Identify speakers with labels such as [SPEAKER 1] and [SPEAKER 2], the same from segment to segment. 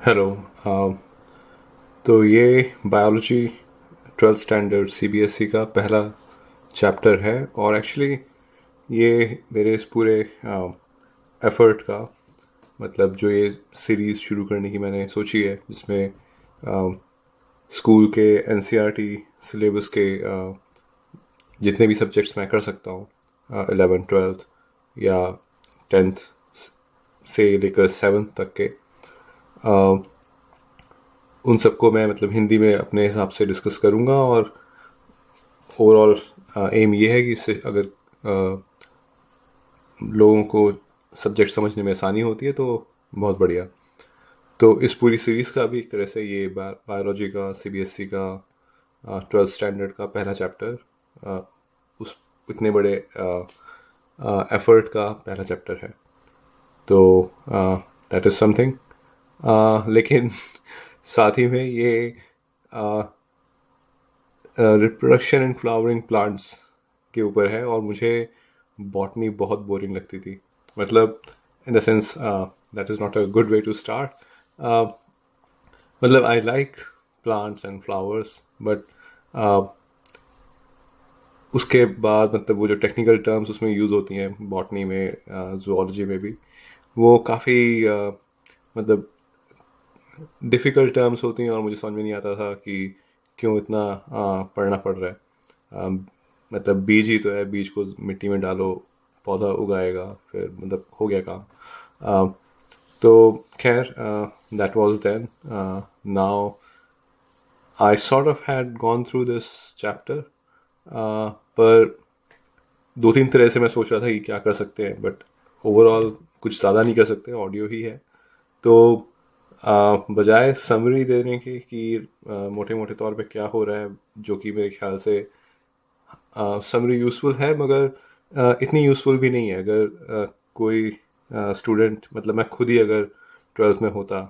[SPEAKER 1] Hello. अ, तो ये biology 12th standard CBSE का पहला चैप्टर है और एक्चुअली ये मेरे इस पूरे एफर्ट का मतलब जो ये सीरीज़ शुरू करने की मैंने सोची है जिसमें स्कूल के एनसीईआरटी सिलेबस के जितने भी सब्जेक्ट्स मैं कर सकता हूँ 11th 12th या 10th से लेकर 7th तक के उन सबको मैं मतलब हिंदी में अपने हिसाब से डिस्कस करूँगा और ओवरऑल एम ये है कि इससे अगर लोगों को सब्जेक्ट समझने में आसानी होती है तो बहुत बढ़िया। तो इस पूरी सीरीज़ का भी एक तरह से ये बायोलॉजी का सीबीएसई का 12th स्टैंडर्ड का पहला चैप्टर उस इतने बड़े एफर्ट का पहला चैप्टर है। तो दैट इज़ समथिंग। लेकिन साथ ही में ये रिप्रोडक्शन एंड फ्लावरिंग प्लांट्स के ऊपर है और मुझे बॉटनी बहुत बोरिंग लगती थी। मतलब in the sense that is not a good way to start. मतलब I like plants and flowers but उसके बाद मतलब वो जो टेक्निकल टर्म्स उसमें यूज़ होती हैं बॉटनी में, जूलॉजी में भी, वो काफ़ी मतलब डिफ़िकल्ट टर्म्स होती हैं और मुझे समझ में नहीं आता था कि क्यों इतना पढ़ना पड़ रहा है। मतलब बीज ही तो है, बीज को मिट्टी में डालो, पौधा उगाएगा, फिर मतलब हो गया काम। तो खैर, that was then. Now I sort of had gone through this chapter, पर दो तीन तरह से मैं सोच रहा था कि क्या कर सकते हैं, बट ओवरऑल कुछ ज़्यादा नहीं कर सकते, ऑडियो ही है। तो बजाय समरी देने के कि मोटे मोटे तौर पे क्या हो रहा है, जो कि मेरे ख्याल से समरी यूज़फुल है मगर इतनी यूज़फुल भी नहीं है। अगर कोई स्टूडेंट, मतलब मैं खुद ही अगर 12th में होता,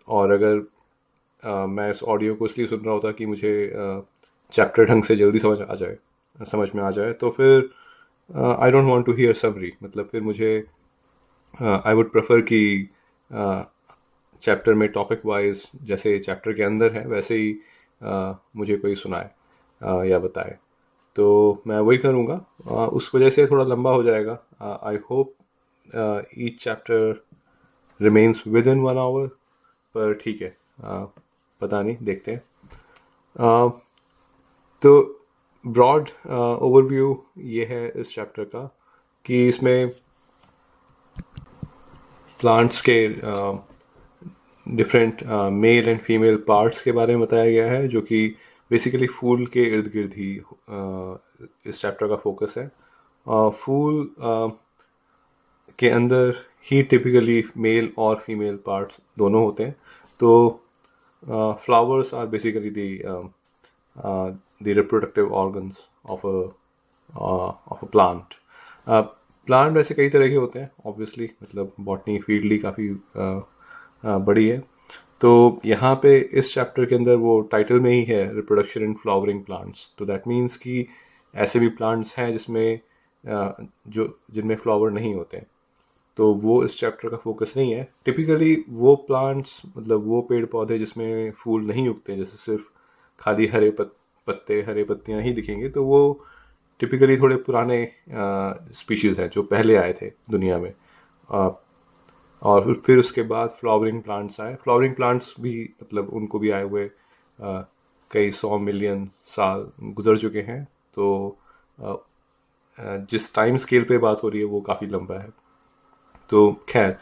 [SPEAKER 1] और अगर मैं इस ऑडियो को इसलिए सुन रहा होता कि मुझे चैप्टर ढंग से जल्दी समझ में आ जाए, तो फिर I don't want to hear summary. मतलब फिर मुझे आई वुड प्रेफर कि चैप्टर में टॉपिक वाइज जैसे चैप्टर के अंदर है वैसे ही मुझे कोई सुनाए या बताए। तो मैं वही करूँगा। उस वजह से थोड़ा लंबा हो जाएगा। I hope each chapter remains within 1 hour, पर ठीक है। पता नहीं, देखते हैं। तो ब्रॉड ओवरव्यू ये है इस चैप्टर का कि इसमें प्लांट्स के different male and female parts के बारे में बताया गया है, जो कि बेसिकली फूल के इर्द गिर्द ही इस चैप्टर का फोकस है। फूल के अंदर ही टिपिकली मेल और फीमेल पार्ट्स दोनों होते हैं। तो flowers are basically the reproductive organs of a plant. Plant वैसे कई तरह के होते हैं ऑब्वियसली, मतलब बॉटनी फील्ड ही काफ़ी बड़ी है। तो यहाँ पे इस चैप्टर के अंदर वो टाइटल में ही है रिप्रोडक्शन इन फ्लावरिंग प्लांट्स, तो दैट मीन्स कि ऐसे भी प्लांट्स हैं जिसमें जो जिनमें फ्लावर नहीं होते। तो वो इस चैप्टर का फोकस नहीं है। टिपिकली वो प्लांट्स, मतलब वो पेड़ पौधे जिसमें फूल नहीं उगते, जैसे सिर्फ खाली पत्ते, हरे पत्तियां ही दिखेंगे, तो वो टिपिकली थोड़े पुराने स्पीशीज हैं जो पहले आए थे दुनिया में। अ, और फिर उसके बाद फ्लावरिंग प्लांट्स आए। फ्लावरिंग प्लांट्स भी मतलब उनको भी आए हुए कई 100 मिलियन साल गुजर चुके हैं। तो अ, जिस टाइम स्केल पे बात हो रही है वो काफ़ी लंबा है। तो खैर,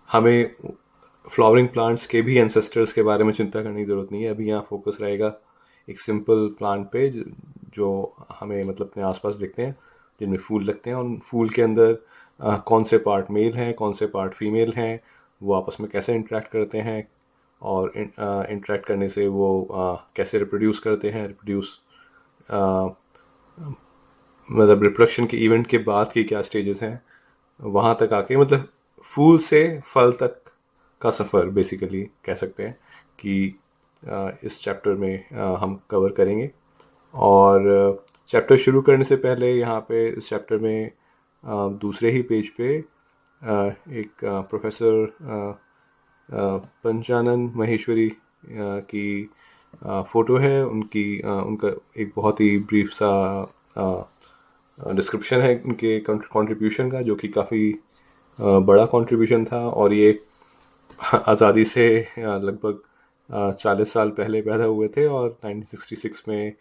[SPEAKER 1] हमें फ्लावरिंग प्लांट्स के भी एंसेस्टर्स के बारे में चिंता करने की ज़रूरत नहीं है। अभी यहाँ फोकस रहेगा एक सिंपल प्लांट पे जो हमें मतलब अपने आसपास दिखते हैं, जिनमें फूल लगते हैं। और उन फूल के अंदर कौन से पार्ट मेल हैं, कौन से पार्ट फीमेल हैं, वो आपस में कैसे इंटरेक्ट करते हैं, और इंटरेक्ट करने से वो कैसे रिप्रोड्यूस करते हैं। रिप्रोड्यूस मतलब रिप्रोडक्शन के इवेंट के बाद की क्या स्टेजेस हैं, वहाँ तक आके मतलब फूल से फल तक का सफ़र बेसिकली कह सकते हैं कि इस चैप्टर में हम कवर करेंगे। और चैप्टर शुरू करने से पहले यहाँ पे इस चैप्टर में दूसरे ही पेज पे एक प्रोफेसर पंचानन महेश्वरी की फ़ोटो है। उनका एक बहुत ही ब्रीफ सा डिस्क्रिप्शन है उनके कंट्रीब्यूशन का, जो कि काफ़ी बड़ा कंट्रीब्यूशन था। और ये आज़ादी से लगभग 40 साल पहले पैदा हुए थे और 1966 में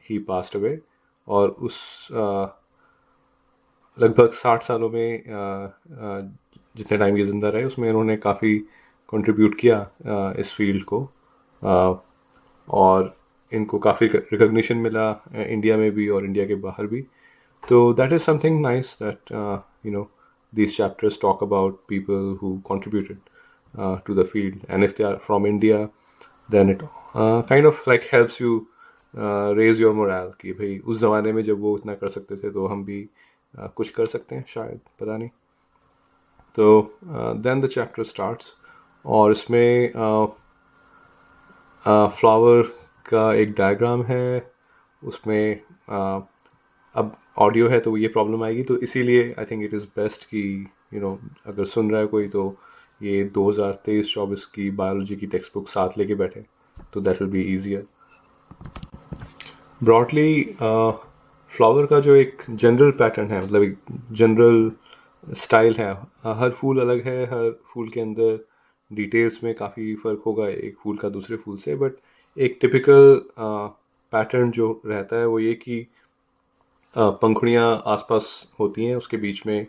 [SPEAKER 1] ही पास्ट अवे। और उस लगभग 60 सालों में जितने टाइम ये ज़िंदा रहे उसमें इन्होंने काफ़ी कंट्रीब्यूट किया इस फील्ड को। और इनको काफ़ी रिकग्निशन मिला इंडिया में भी और इंडिया के बाहर भी। तो that is something nice that you know these chapters talk about people who contributed to the field, and if they are from India, then it kind of like helps you raise your morale कि भाई उस ज़माने में जब वो इतना कर सकते थे तो हम भी कुछ कर सकते हैं शायद, पता नहीं। तो then the chapter starts और इसमें फ्लावर का एक डायग्राम है। उसमें अब ऑडियो है तो ये प्रॉब्लम आएगी, तो इसीलिए I think it is best कि अगर सुन रहा है कोई तो ये 2023-24 की बायोलॉजी की टेक्स्ट बुक साथ लेके बैठे, तो that will be easier. Broadly flower का जो एक जनरल पैटर्न है, मतलब एक जनरल स्टाइल है, हर फूल अलग है, हर फूल के अंदर डिटेल्स में काफ़ी फ़र्क होगा एक फूल का दूसरे फूल से, बट एक टिपिकल पैटर्न जो रहता है वो ये कि पंखुड़ियाँ आसपास होती हैं, उसके बीच में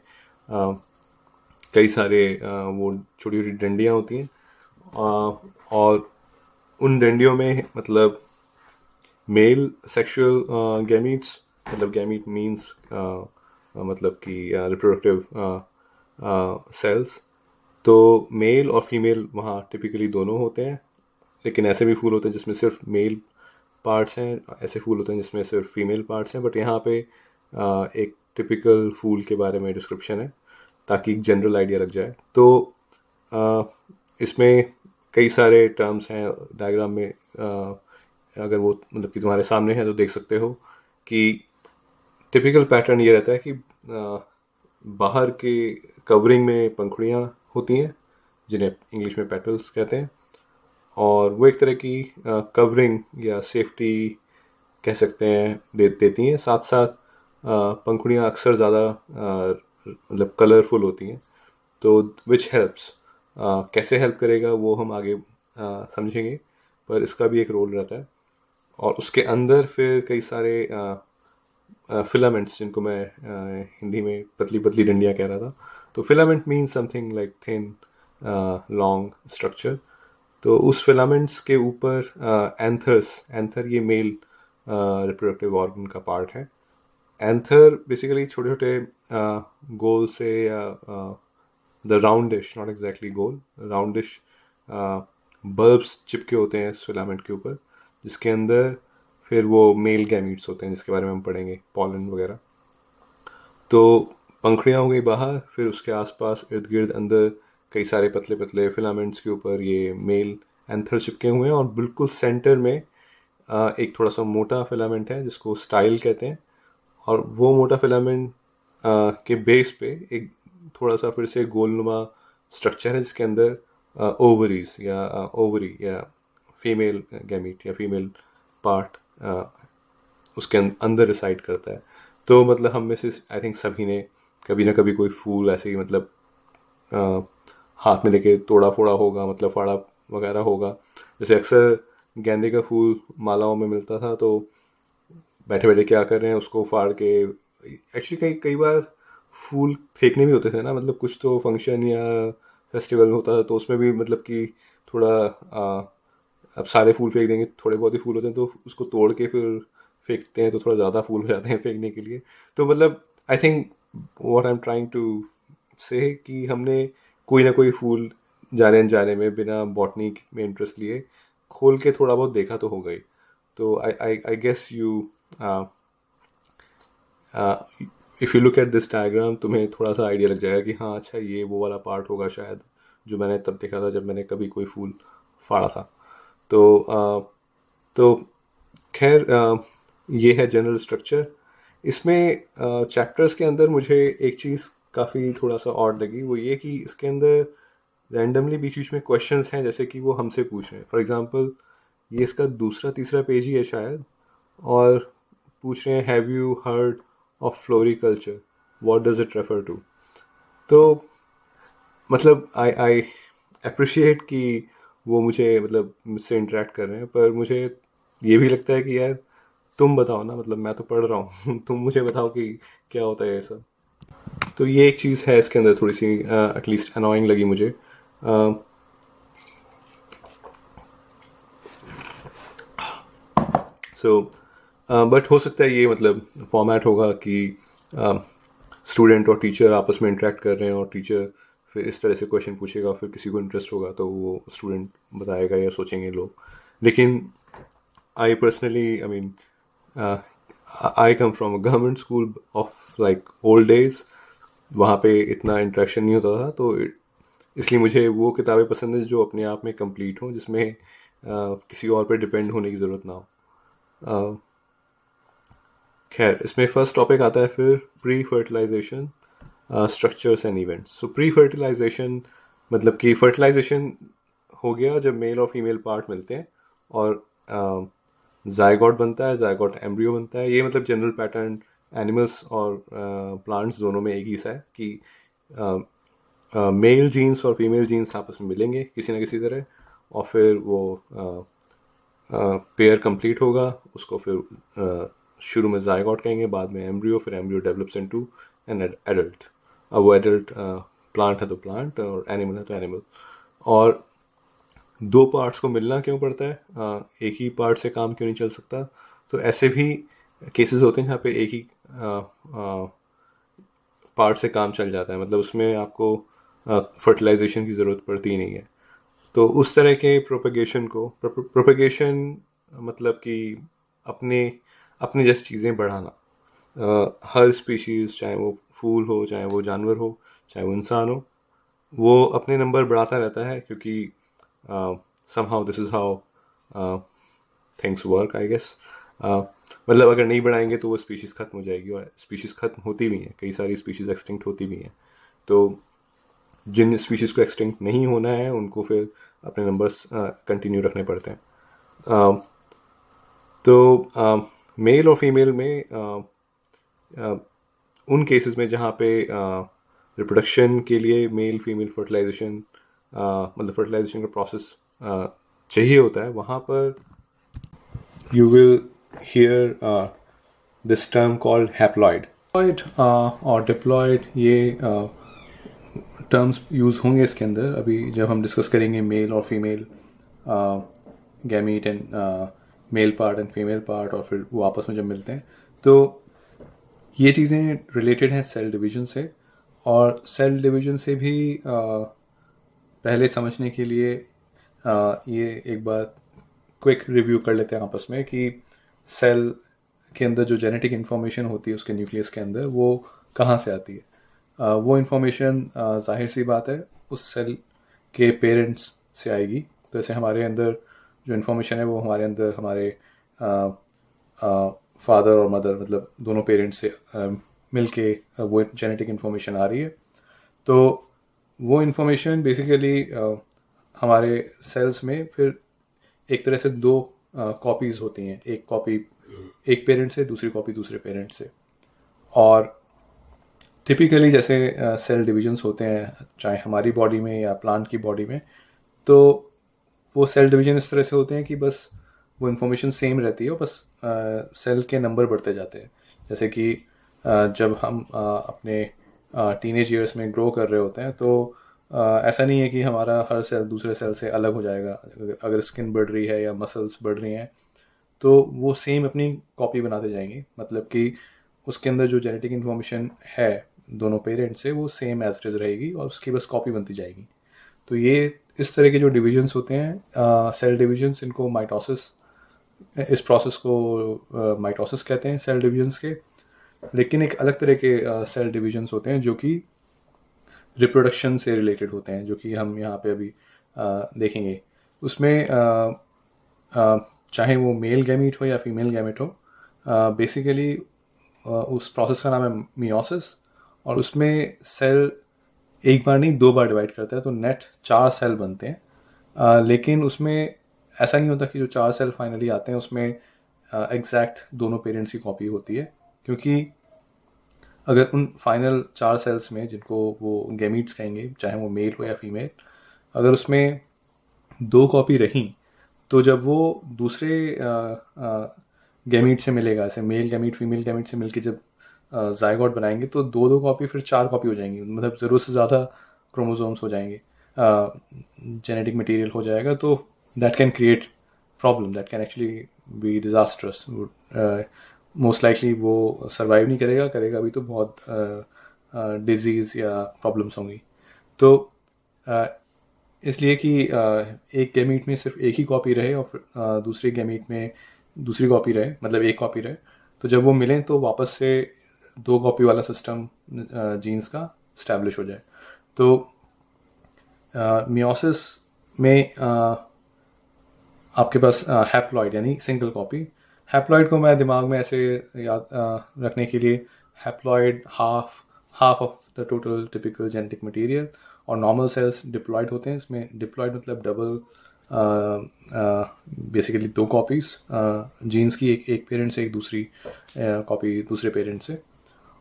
[SPEAKER 1] कई सारे वो छोटी छोटी डंडियाँ होती हैं, और उन डंडियों में मतलब मेल सेक्सुअल गैमीट्स, मतलब गैमीट मीन्स मतलब कि रिप्रोडक्टिव सेल्स, तो मेल और फीमेल वहाँ टिपिकली दोनों होते हैं। लेकिन ऐसे भी फूल होते हैं जिसमें सिर्फ मेल पार्ट्स हैं, ऐसे फूल होते हैं जिसमें सिर्फ फीमेल पार्ट्स हैं। बट यहाँ पे एक टिपिकल फूल के बारे में डिस्क्रिप्शन है ताकि एक जनरल आइडिया लग जाए। तो इसमें कई सारे टर्म्स हैं डायग्राम में, अगर वो मतलब कि तुम्हारे सामने है तो देख सकते हो कि टिपिकल पैटर्न ये रहता है कि बाहर के कवरिंग में पंखुड़ियाँ होती हैं जिन्हें इंग्लिश में पेटल्स कहते हैं, और वो एक तरह की कवरिंग या सेफ्टी कह सकते हैं देती हैं। साथ साथ पंखुड़ियाँ अक्सर ज़्यादा मतलब कलरफुल होती हैं, तो विच हेल्प्स, कैसे हेल्प करेगा वो हम आगे समझेंगे, पर इसका भी एक रोल रहता है। और उसके अंदर फिर कई सारे फिलामेंट्स, जिनको मैं हिंदी में पतली पतली डंडियाँ कह रहा था। तो filament mean something like thin long structure. तो उस फिलामेंट्स के ऊपर एंथर ये मेल रिप्रोडक्टिव ऑर्गन का पार्ट है। एंथर बेसिकली छोटे छोटे गोल से या द राउंडिश, नॉट एग्जैक्टली गोल, राउंडिश बल्ब्स चिपके होते हैं इस फिलामेंट के ऊपर, जिसके अंदर फिर वो मेल गैमीट्स होते हैं जिसके बारे में हम पढ़ेंगे, पॉलन वगैरह। तो पंखुड़ियाँ हो गई बाहर, फिर उसके आसपास इर्द गिर्द अंदर कई सारे पतले पतले फिलामेंट्स के ऊपर ये मेल एंथर चिपके हुए हैं, और बिल्कुल सेंटर में एक थोड़ा सा मोटा फिलामेंट है जिसको स्टाइल कहते हैं। और वो मोटा फिलामेंट के बेस पे एक थोड़ा सा फिर से गोलनुमा स्ट्रक्चर है जिसके अंदर ओवरीज या ओवरी या फीमेल गैमीट या फीमेल पार्ट उसके अंदर रिसाइड करता है। तो मतलब हम में से आई थिंक सभी ने कभी ना कभी कोई फूल ऐसे ही मतलब हाथ में लेके तोड़ा फोड़ा होगा, मतलब फाड़ा वगैरह होगा। जैसे अक्सर गेंदे का फूल मालाओं में मिलता था, तो बैठे बैठे क्या कर रहे हैं उसको फाड़ के, एक्चुअली कई कई बार फूल फेंकने भी होते थे ना, मतलब कुछ तो फंक्शन या फेस्टिवल होता था तो उसमें भी मतलब कि थोड़ा अब सारे फूल फेंक देंगे, थोड़े बहुत ही फूल होते हैं तो उसको तोड़ के फिर फेंकते हैं तो थोड़ा ज़्यादा फूल हो जाते हैं फेंकने के लिए। तो मतलब I think what I am trying to say कि हमने कोई ना कोई फूल जाने अनजाने में बिना बॉटनी में इंटरेस्ट लिए खोल के थोड़ा बहुत देखा तो हो गई। तो I guess you if you look at this diagram तुम्हें थोड़ा सा आइडिया लग जाएगा कि हाँ अच्छा ये वो वाला पार्ट होगा शायद, जो मैंने तब देखा था जब मैंने कभी कोई फूल फाड़ा था। तो खैर ये है जनरल स्ट्रक्चर। इसमें चैप्टर्स के अंदर मुझे एक चीज़ काफ़ी थोड़ा सा ऑड लगी, वो ये कि इसके अंदर रैंडमली बीच बीच में क्वेश्चंस हैं जैसे कि वो हमसे पूछ रहे हैं. फॉर एग्जांपल ये इसका दूसरा तीसरा पेज ही है शायद, और पूछ रहे हैं have you heard of floriculture, what does it refer to. तो मतलब आई अप्रिशिएट कि वो मुझे मतलब मुझसे इंटरेक्ट कर रहे हैं, पर मुझे ये भी लगता है कि यार तुम बताओ ना, मतलब मैं तो पढ़ रहा हूँ तुम मुझे बताओ कि क्या होता है ये सब. तो ये एक चीज़ है इसके अंदर थोड़ी सी एटलीस्ट अनोइंग लगी मुझे. सो बट हो सकता है ये मतलब फॉर्मेट होगा कि स्टूडेंट और टीचर आपस में इंटरेक्ट कर रहे हैं और टीचर फिर इस तरह से क्वेश्चन पूछेगा, फिर किसी को इंटरेस्ट होगा तो वो स्टूडेंट बताएगा या सोचेंगे लोग. लेकिन I personally I mean I come from a government school of like old days. वहाँ पे इतना इंटरेक्शन नहीं होता था, तो इसलिए मुझे वो किताबें पसंद है जो अपने आप में कंप्लीट हों, जिसमें किसी और पे डिपेंड होने की ज़रूरत ना हो. खैर, इसमें फर्स्ट टॉपिक आता है फिर pre fertilization structures and events. So pre fertilization मतलब कि फर्टिलाइजेशन हो गया जब मेल और फीमेल पार्ट मिलते हैं और जायगॉट बनता है, जायगॉट एम्ब्रियो बनता है. ये मतलब जनरल पैटर्न एनिमल्स और प्लांट्स दोनों में एक ही सा है कि मेल जीन्स और फीमेल जीन्स आपस में मिलेंगे किसी ना किसी तरह, और फिर वो पेयर कंप्लीट होगा. उसको फिर शुरू में जायगॉट कहेंगे, बाद में एम्ब्रियो, फिर embryo develops into an adult. अब वो एडल्ट प्लांट है तो प्लांट, और एनिमल है तो एनिमल. और दो पार्ट्स को मिलना क्यों पड़ता है, एक ही पार्ट से काम क्यों नहीं चल सकता. तो ऐसे भी केसेस होते हैं जहाँ पे एक ही पार्ट से काम चल जाता है, मतलब उसमें आपको फर्टिलाइजेशन की ज़रूरत पड़ती ही नहीं है. तो उस तरह के प्रोपेगेशन मतलब कि अपने अपने जैसी चीज़ें बढ़ाना. हर स्पीशीज़, चाहे वो फूल हो, चाहे वो जानवर हो, चाहे वो इंसान हो, वो अपने नंबर बढ़ाता रहता है क्योंकि somehow this is how things work I guess. मतलब अगर नहीं बढ़ाएंगे तो वो स्पीशीज़ ख़त्म हो जाएगी, और स्पीशीज़ ख़त्म होती भी हैं, कई सारी स्पीशीज़ एक्सटिंक्ट होती भी हैं. तो जिन स्पीशीज़ को एक्सटिंक्ट नहीं होना है उनको फिर अपने नंबर्स कंटिन्यू रखने पड़ते हैं. तो मेल और फीमेल में उन केसेस में जहाँ पे रिप्रोडक्शन के लिए मेल फीमेल फर्टिलाइजेशन मतलब फर्टिलाइजेशन का प्रोसेस चाहिए होता है, वहाँ पर you will hear this term called haploid और डिप्लॉइड. ये टर्म्स यूज़ होंगे इसके अंदर अभी जब हम डिस्कस करेंगे मेल और female gamete and male part and female part, और फिर वो आपस में जब मिलते हैं. तो ये चीज़ें रिलेटेड हैं सेल डिवीजन से, और सेल डिवीजन से भी पहले समझने के लिए ये एक बार क्विक रिव्यू कर लेते हैं आपस में कि सेल के अंदर जो जेनेटिक इन्फॉर्मेशन होती है उसके न्यूक्लियस के अंदर, वो कहाँ से आती है. वो इन्फॉर्मेशन जाहिर सी बात है उस सेल के पेरेंट्स से आएगी. तो जैसे हमारे अंदर जो इन्फॉर्मेशन है वो हमारे अंदर हमारे फादर और मदर मतलब दोनों पेरेंट्स से मिल के वो जेनेटिक इन्फॉर्मेशन आ रही है. तो वो इन्फॉर्मेशन बेसिकली हमारे सेल्स में फिर एक तरह से दो कॉपीज़ होती हैं. एक कॉपी एक पेरेंट से, दूसरी कॉपी दूसरे पेरेंट से. और टिपिकली जैसे सेल डिविजन्स होते हैं चाहे हमारी बॉडी में या प्लांट की बॉडी में, तो वो सेल डिवीजन इस तरह से होते हैं कि बस वो इन्फॉर्मेशन सेम रहती है और बस सेल के नंबर बढ़ते जाते हैं. जैसे कि जब हम अपने टीनेज ईयर्स में ग्रो कर रहे होते हैं तो ऐसा नहीं है कि हमारा हर सेल दूसरे सेल से अलग हो जाएगा. अगर स्किन बढ़ रही है या मसल्स बढ़ रही हैं तो वो सेम अपनी कॉपी बनाते जाएंगे. मतलब कि उसके अंदर जो जेनेटिक इन्फॉर्मेशन है दोनों पेरेंट्स से वो सेम एज इट इज रहेगी और उसकी बस कॉपी बनती जाएगी. तो ये इस तरह के जो डिविजन्स होते हैं सेल डिविजन्स, इनको माइटोसिस, इस प्रोसेस को माइटोसिस कहते हैं सेल डिविजन्स के. लेकिन एक अलग तरह के सेल डिविजन्स होते हैं जो कि रिप्रोडक्शन से रिलेटेड होते हैं, जो कि हम यहाँ पे अभी देखेंगे. उसमें चाहे वो मेल गैमीट हो या फीमेल गैमीट हो, बेसिकली उस प्रोसेस का नाम है मियोसिस. और उसमें सेल एक बार नहीं 2 बार डिवाइड करता है, तो नेट 4 सेल बनते हैं। लेकिन उसमें ऐसा नहीं होता कि जो 4 सेल फाइनली आते हैं उसमें एग्जैक्ट दोनों पेरेंट्स की कॉपी होती है, क्योंकि अगर उन फाइनल 4 सेल्स में, जिनको वो गैमीट्स कहेंगे, चाहे वो मेल हो या फीमेल, अगर उसमें 2 कॉपी रही, तो जब वो दूसरे गैमीट से मिलेगा, ऐसे मेल गैमीट फीमेल गैमीट से मिलके जब जायगोट बनाएंगे, तो 2 कॉपी फिर 4 कॉपी हो जाएंगी, मतलब ज़रूरत से ज़्यादा क्रोमोसोम्स हो जाएंगे, जेनेटिक मटेरियल हो जाएगा। तो that can create problem, that can actually be disastrous. Most likely वो सरवाइव नहीं करेगा, करेगा भी तो बहुत डिजीज़ या प्रॉब्लम्स होंगी। तो इसलिए कि एक गैमीट में सिर्फ एक ही कॉपी रहे और फिर दूसरे गैमीट में दूसरी कॉपी रहे, मतलब एक कॉपी रहे, तो जब वो मिलें तो वापस से 2 कॉपी वाला सिस्टम जीन्स का इस्टेब्लिश हो जाए। तो मियोसिस में आपके पास हैप्लॉइड यानी सिंगल कॉपी। हैप्लॉइड को मैं दिमाग में ऐसे याद रखने के लिए, haploid half of the total typical genetic material, और नॉर्मल सेल्स डिप्लॉइड होते हैं। इसमें डिप्लॉइड मतलब डबल, बेसिकली 2 कॉपीज जीन्स की, एक पेरेंट से, एक दूसरी कॉपी दूसरे पेरेंट से।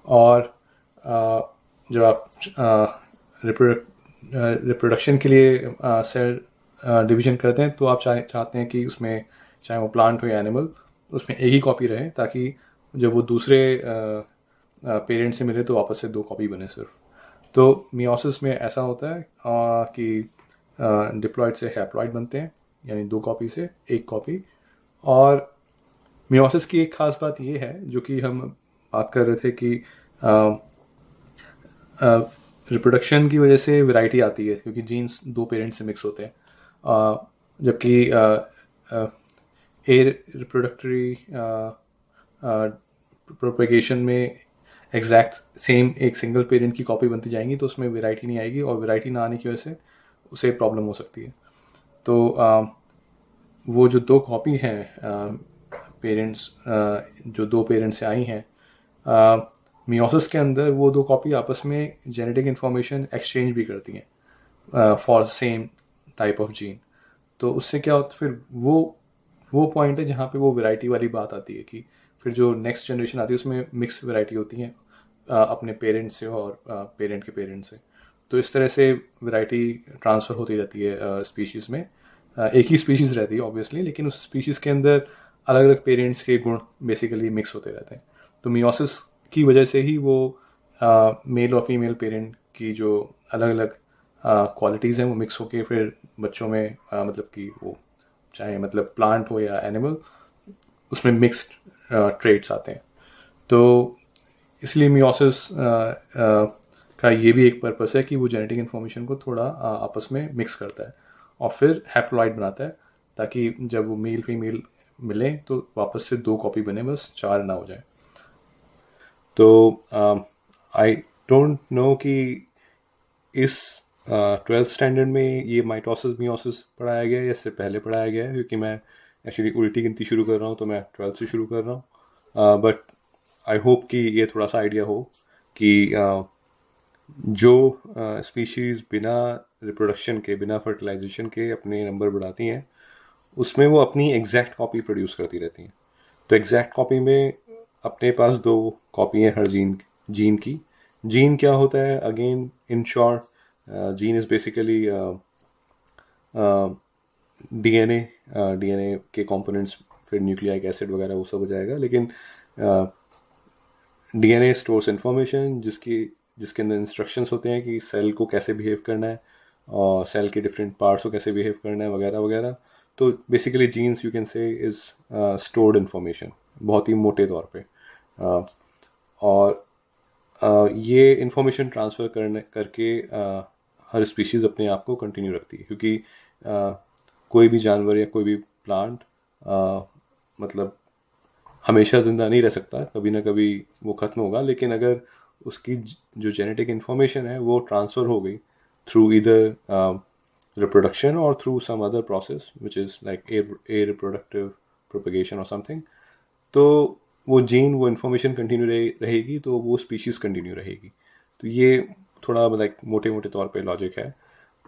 [SPEAKER 1] और जब आप रिप्रोडक्शन के लिए सेल डिवीजन करते हैं, तो आप चाहते हैं कि उसमें, चाहे वो प्लांट हो या एनिमल, उसमें एक ही कॉपी रहे, ताकि जब वो दूसरे पेरेंट से मिले तो वापस से 2 कॉपी बने सिर्फ। तो मियोसिस में ऐसा होता है कि डिप्लॉइड से हैप्लॉइड बनते हैं, यानी 2 कॉपी से एक कॉपी। और मियोसिस की एक खास बात ये है, जो कि हम बात कर रहे थे, कि रिप्रोडक्शन की वजह से वैरायटी आती है, क्योंकि जीन्स 2 पेरेंट्स से मिक्स होते हैं, जबकि ए रिप्रोडक्टरी प्रोपेगेशन में एग्जैक्ट सेम एक सिंगल पेरेंट की कॉपी बनती जाएंगी, तो उसमें वैरायटी नहीं आएगी, और वैरायटी ना आने की वजह से उसे प्रॉब्लम हो सकती है। तो वो जो 2 कॉपी हैं पेरेंट्स, जो 2 पेरेंट्स से आई हैं, मियोसिस के अंदर वो 2 कॉपी आपस में जेनेटिक इन्फॉर्मेशन एक्सचेंज भी करती हैं for same type of gene. तो उससे क्या होता, फिर वो पॉइंट है जहाँ पे वो वैरायटी वाली बात आती है, कि फिर जो नेक्स्ट जनरेशन आती है उसमें मिक्स वैरायटी होती है अपने पेरेंट्स से और पेरेंट के पेरेंट से। तो इस तरह से वैरायटी ट्रांसफ़र होती रहती है स्पीशीज़ में। एक ही स्पीशीज़ रहती है ऑब्वियसली, लेकिन उस स्पीशीज़ के अंदर अलग अलग पेरेंट्स के गुण बेसिकली मिक्स होते रहते हैं। तो मियोसिस की वजह से ही वो मेल और फीमेल पेरेंट की जो अलग अलग क्वालिटीज़ हैं वो मिक्स होके फिर बच्चों में मतलब कि वो, चाहे मतलब प्लांट हो या एनिमल, उसमें मिक्स्ड ट्रेट्स आते हैं। तो इसलिए मियोसिस का ये भी एक पर्पस है कि वो जेनेटिक इन्फॉर्मेशन को थोड़ा आपस में मिक्स करता है और फिर हैप्लॉइड बनाता है, ताकि जब वो मेल फीमेल मिले तो वापस से 2 कॉपी बने, बस 4 ना हो जाए। तो आई डोंट नो कि इस 12th स्टैंडर्ड में ये माइटोसिस मियोसिस पढ़ाया गया है या इससे पहले पढ़ाया गया है, क्योंकि मैं एक्चुअली उल्टी गिनती शुरू कर रहा हूँ, तो मैं 12th से शुरू कर रहा हूँ। बट आई होप कि ये थोड़ा सा आइडिया हो कि जो स्पीशीज़ बिना रिप्रोडक्शन के, बिना फर्टिलाइजेशन के अपने नंबर बढ़ाती हैं, उसमें वो अपनी एग्जैक्ट कॉपी प्रोड्यूस करती रहती हैं। तो एग्जैक्ट कॉपी में अपने पास 2 कॉपी हैं हर जीन की। जीन क्या होता है, again in short, gene is basically DNA के कंपोनेंट्स, फिर न्यूक्लियाइक एसिड वगैरह वो सब हो जाएगा। लेकिन डीएनए स्टोर्स इन्फॉर्मेशन जिसके अंदर इंस्ट्रक्शंस होते हैं कि सेल को कैसे बिहेव करना है और सेल के डिफरेंट पार्ट्स को कैसे बिहेव करना है वगैरह वगैरह। तो basically genes you can say is stored information, बहुत ही मोटे तौर पे। और ये इन्फॉर्मेशन ट्रांसफ़र करके हर स्पीशीज़ अपने आप को कंटिन्यू रखती है, क्योंकि कोई भी जानवर या कोई भी प्लांट मतलब हमेशा ज़िंदा नहीं रह सकता, कभी ना कभी वो ख़त्म होगा। लेकिन अगर उसकी जो जेनेटिक इन्फॉर्मेशन है वो ट्रांसफ़र हो गई थ्रू इधर रिप्रोडक्शन और through some other process which is like a reproductive propagation और समथिंग, तो वो जीन, वो इन्फॉर्मेशन कंटिन्यू रहेगी, तो वो स्पीशीज़ कंटिन्यू रहेगी। तो ये थोड़ा लाइक मोटे मोटे तौर पे लॉजिक है।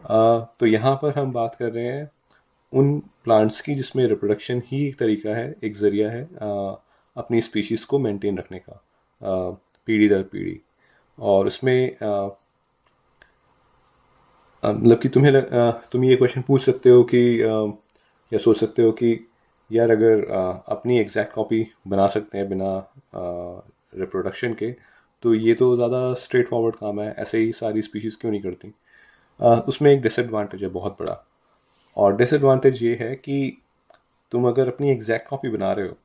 [SPEAKER 1] तो यहाँ पर हम बात कर रहे हैं उन प्लांट्स की जिसमें रिप्रोडक्शन ही एक तरीका है, एक ज़रिया है अपनी स्पीशीज़ को मेंटेन रखने का, पीढ़ी दर पीढ़ी। और उसमें मतलब कि तुम ये क्वेश्चन पूछ सकते हो कि या सोच सकते हो कि यार अगर अपनी एग्जैक्ट कॉपी बना सकते हैं बिना रिप्रोडक्शन के, तो ये तो ज़्यादा स्ट्रेट फॉरवर्ड काम है, ऐसे ही सारी स्पीशीज़ क्यों नहीं करती। उसमें एक डिसएडवांटेज है बहुत बड़ा, और डिसएडवांटेज ये है कि तुम अगर अपनी एग्जैक्ट कॉपी बना रहे हो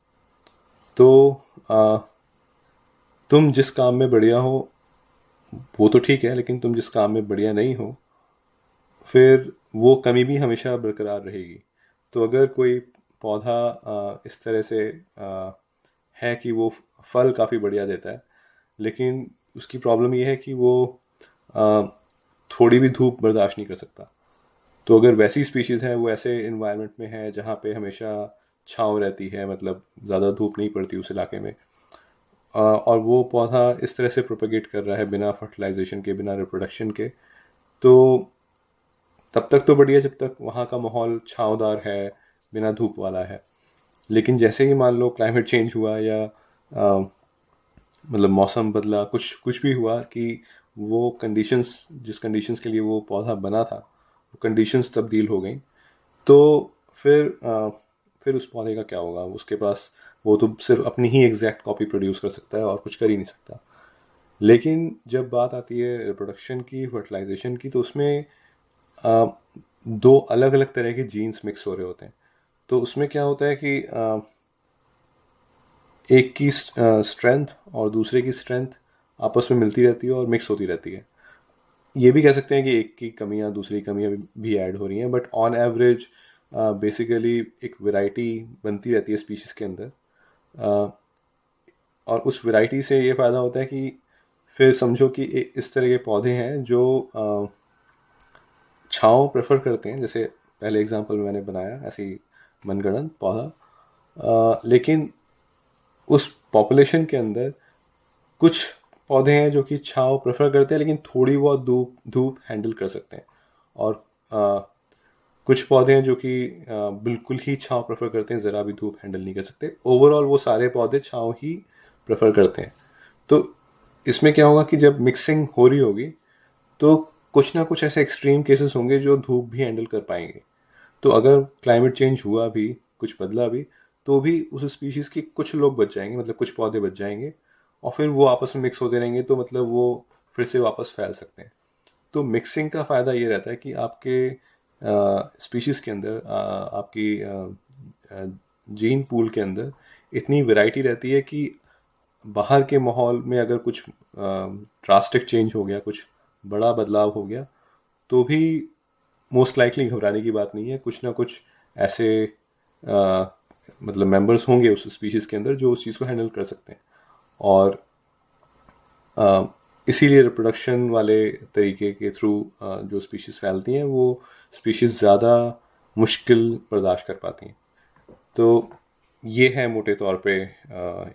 [SPEAKER 1] तो तुम जिस काम में बढ़िया हो वो तो ठीक है, लेकिन तुम जिस काम में बढ़िया नहीं हो फिर वो कमी भी हमेशा बरकरार रहेगी। तो अगर कोई पौधा इस तरह से है कि वो फल काफ़ी बढ़िया देता है, लेकिन उसकी प्रॉब्लम ये है कि वो आ, थोड़ी भी धूप बर्दाश्त नहीं कर सकता। तो अगर वैसी स्पीशीज़ है, वो ऐसे इन्वायरमेंट में है जहाँ पे हमेशा छाँव रहती है, मतलब ज़्यादा धूप नहीं पड़ती उस इलाके में, और वो पौधा इस तरह से प्रोपेगेट कर रहा है बिना फर्टिलाइजेशन के, बिना रिप्रोडक्शन के, तो तब तक तो बढ़िया जब तक वहाँ का माहौल छाँवदार है, बिना धूप वाला है। लेकिन जैसे ही मान लो क्लाइमेट चेंज हुआ या मतलब मौसम बदला, कुछ कुछ भी हुआ कि वो कंडीशंस, जिस कंडीशंस के लिए वो पौधा बना था, वो कंडीशंस तब्दील हो गई, तो फिर उस पौधे का क्या होगा। उसके पास वो तो सिर्फ अपनी ही एग्जैक्ट कॉपी प्रोड्यूस कर सकता है और कुछ कर ही नहीं सकता। लेकिन जब बात आती है रिप्रोडक्शन की, फर्टिलाइजेशन की, तो उसमें दो अलग अलग तरह के जीन्स मिक्स हो रहे होते हैं। तो उसमें क्या होता है कि एक की स्ट्रेंथ और दूसरे की स्ट्रेंथ आपस में मिलती रहती है और मिक्स होती रहती है। ये भी कह सकते हैं कि एक की कमियां दूसरी कमियां भी ऐड हो रही हैं, बट ऑन एवरेज बेसिकली एक वैरायटी बनती रहती है स्पीशीज़ के अंदर। और उस वैरायटी से ये फ़ायदा होता है कि फिर समझो कि इस तरह के पौधे हैं जो छाँव प्रेफर करते हैं, जैसे पहले एग्जांपल मैंने बनाया ऐसी मनगढ़ंत पौधा, लेकिन उस पॉपुलेशन के अंदर कुछ पौधे हैं जो कि छाँव प्रेफर करते हैं लेकिन थोड़ी बहुत धूप धूप हैंडल कर सकते हैं, और कुछ पौधे हैं जो कि बिल्कुल ही छाँव प्रेफर करते हैं, ज़रा भी धूप हैंडल नहीं कर सकते। ओवरऑल वो सारे पौधे छाँव ही प्रेफर करते हैं। तो इसमें क्या होगा कि जब मिक्सिंग हो रही होगी तो कुछ ना कुछ ऐसे एक्सट्रीम केसेस होंगे जो धूप भी हैंडल कर पाएंगे। तो अगर क्लाइमेट चेंज हुआ भी, कुछ बदला भी, तो भी उस स्पीशीज़ के कुछ लोग बच जाएंगे, मतलब कुछ पौधे बच जाएंगे, और फिर वो आपस में मिक्स होते रहेंगे, तो मतलब वो फिर से वापस फैल सकते हैं। तो मिक्सिंग का फ़ायदा ये रहता है कि आपके स्पीशीज़ के अंदर, आपकी जीन पूल के अंदर इतनी वैरायटी रहती है कि बाहर के माहौल में अगर कुछ ड्रास्टिक चेंज हो गया, कुछ बड़ा बदलाव हो गया, तो भी मोस्ट लाइकली घबराने की बात नहीं है। कुछ ना कुछ ऐसे मतलब मेंबर्स होंगे उस स्पीशीज़ के अंदर जो उस चीज़ को हैंडल कर सकते हैं। और इसीलिए रिप्रोडक्शन वाले तरीके के थ्रू जो स्पीशीज़ फैलती हैं, वो स्पीशीज़ ज़्यादा मुश्किल बर्दाश्त कर पाती हैं। तो ये है मोटे तौर पे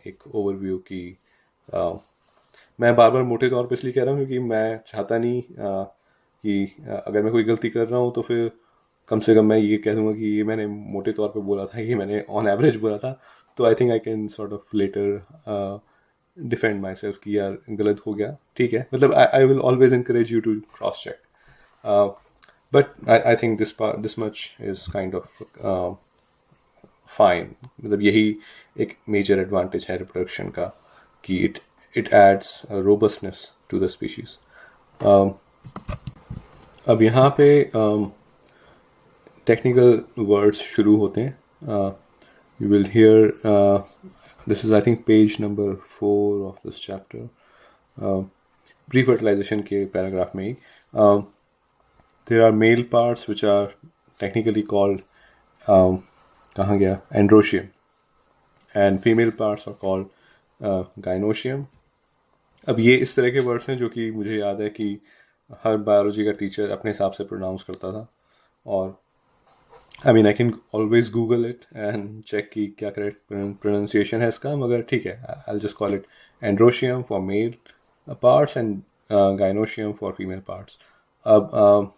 [SPEAKER 1] एक ओवरव्यू की। मैं बार बार मोटे तौर पे इसलिए कह रहा हूँ क्योंकि मैं चाहता नहीं कि अगर मैं कोई गलती कर रहा हूँ तो फिर कम से कम मैं ये कह दूंगा कि ये मैंने मोटे तौर पे बोला था, कि मैंने ऑन एवरेज बोला था। तो I think I can sort of later defend myself कि यार गलत हो गया, ठीक है। मतलब I will always encourage you to cross check, but I think this much is kind of fine. मतलब यही एक मेजर एडवांटेज है रिप्रोडक्शन का, कि it adds robustness to the species. अब यहाँ पे टेक्निकल वर्ड्स शुरू होते हैं। You will hear, this is I think page number 4 of this chapter, pre fertilization के पैराग्राफ में ही there are male parts which are technically called, कहाँ गया, androecium, and female parts are called gynoecium. अब ये इस तरह के वर्ड्स हैं जो कि मुझे याद है कि हर बायोलॉजी का टीचर अपने हिसाब से प्रोनाउंस करता था, और I mean I can always Google it and check कि क्या करेक्ट प्रोनाउंसिएशन है इसका, मगर ठीक है, I just call it androecium for male parts and gynoecium for female parts. अब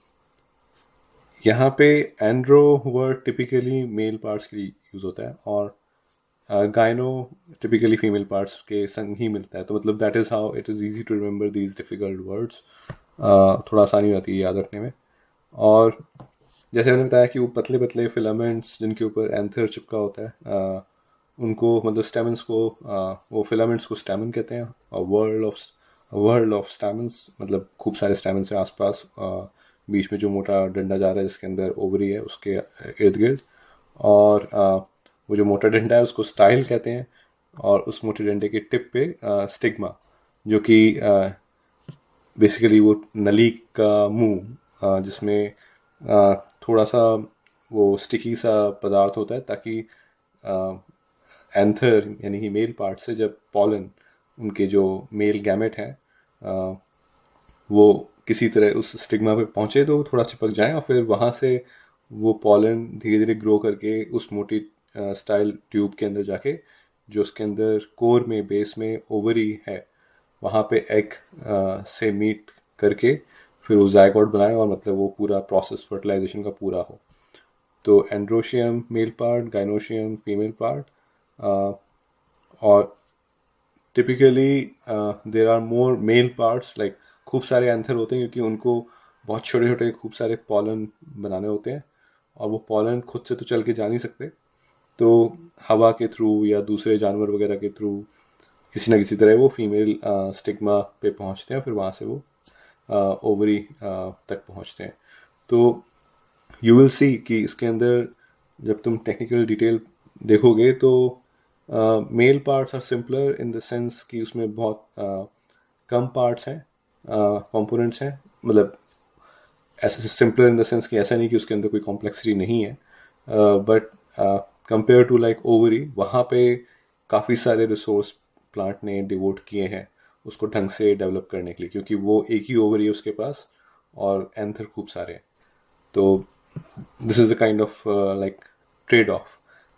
[SPEAKER 1] यहाँ पे andro word typically male parts के लिए यूज़ होता है, और गाइनो टिपिकली फीमेल पार्ट्स के संग ही मिलता है. तो मतलब that is how it is easy to remember these difficult words. थोड़ा आसानी हो जाती है याद रखने में. और जैसे मैंने बताया कि वो पतले पतले फिलामेंट्स जिनके ऊपर एंथर चिपका होता है, उनको मतलब स्टेमन्स को, वो फिलामेंट्स को स्टेमन कहते हैं. और वर्ल्ड ऑफ स्टेमन्स मतलब खूब सारे स्टेमन्स हैं आसपास, बीच में जो मोटा डंडा जा रहा है जिसके अंदर ओवरी है उसके इर्द गिर्द. और वो जो मोटा डंडा है उसको स्टाइल कहते हैं. और उस मोटे डंडे के टिप पे स्टिग्मा, जो कि बेसिकली वो नली का मुंह, जिसमें थोड़ा सा वो स्टिकी सा पदार्थ होता है, ताकि एंथर यानी कि मेल पार्ट से जब पॉलन, उनके जो मेल गैमेट हैं, वो किसी तरह उस स्टिग्मा पे पहुंचे तो थोड़ा चिपक जाएं, और फिर वहाँ से वो पॉलन धीरे धीरे ग्रो करके उस मोटी स्टाइल ट्यूब के अंदर जाके, जो उसके अंदर कोर में बेस में ओवरी है, वहाँ पे एग से मीट करके फिर वो जायगोट बनाए, और मतलब वो पूरा प्रोसेस फर्टिलाइजेशन का पूरा हो. तो androecium male part, gynoecium female part. और typically there are more male parts, like खूब सारे एंथर होते हैं, क्योंकि उनको बहुत छोटे छोटे खूब सारे पॉलन बनाने होते हैं, और वो पॉलन खुद से तो चल के जा नहीं सकते, तो हवा के थ्रू या दूसरे जानवर वगैरह के थ्रू किसी ना किसी तरह वो फीमेल स्टिग्मा पे पहुंचते हैं, फिर वहाँ से वो ओवरी तक पहुंचते हैं. तो यू विल सी कि इसके अंदर जब तुम टेक्निकल डिटेल देखोगे तो male parts are simpler in the sense कि उसमें बहुत कम पार्ट्स हैं, कंपोनेंट्स हैं. मतलब ऐसे सिंपलर इन द सेंस कि ऐसा नहीं कि उसके अंदर कोई कॉम्प्लेक्सिटी नहीं है, but compare to like ovary, वहाँ पे काफ़ी सारे रिसोर्स प्लांट ने डिवोट किए हैं उसको ढंग से डेवलप करने के लिए, क्योंकि वो एक ही ओवरी है उसके पास और एंथर खूब सारे हैं. तो this is a kind of like trade off,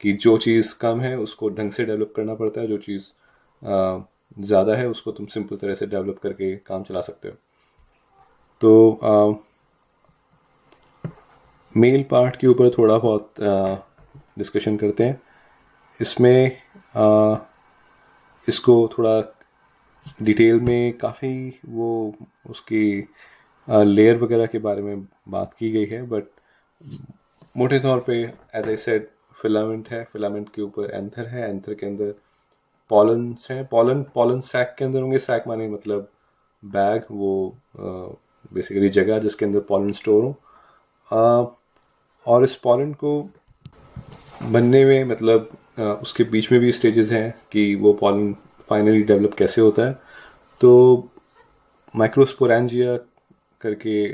[SPEAKER 1] कि जो चीज़ कम है उसको ढंग से डेवलप करना पड़ता है, जो चीज़ ज़्यादा है उसको तुम सिंपल तरह से डेवलप करके काम चला सकते हो. तो मेल पार्ट के ऊपर थोड़ा बहुत डिस्कशन करते हैं. इसमें इसको थोड़ा डिटेल में काफ़ी वो उसकी लेयर वगैरह के बारे में बात की गई है, बट मोटे तौर पे एज आई सेड फिलामेंट है, फिलामेंट के ऊपर एंथर है, एंथर के अंदर पॉलन्स हैं, पॉलन सैक के अंदर होंगे. सैक माने मतलब बैग, वो बेसिकली जगह जिसके अंदर पॉलन स्टोर हो. और इस पॉलन को बनने में मतलब उसके बीच में भी स्टेजेस हैं कि वो पॉलन फाइनली डेवलप कैसे होता है. तो माइक्रोस्पोरेंजिया करके,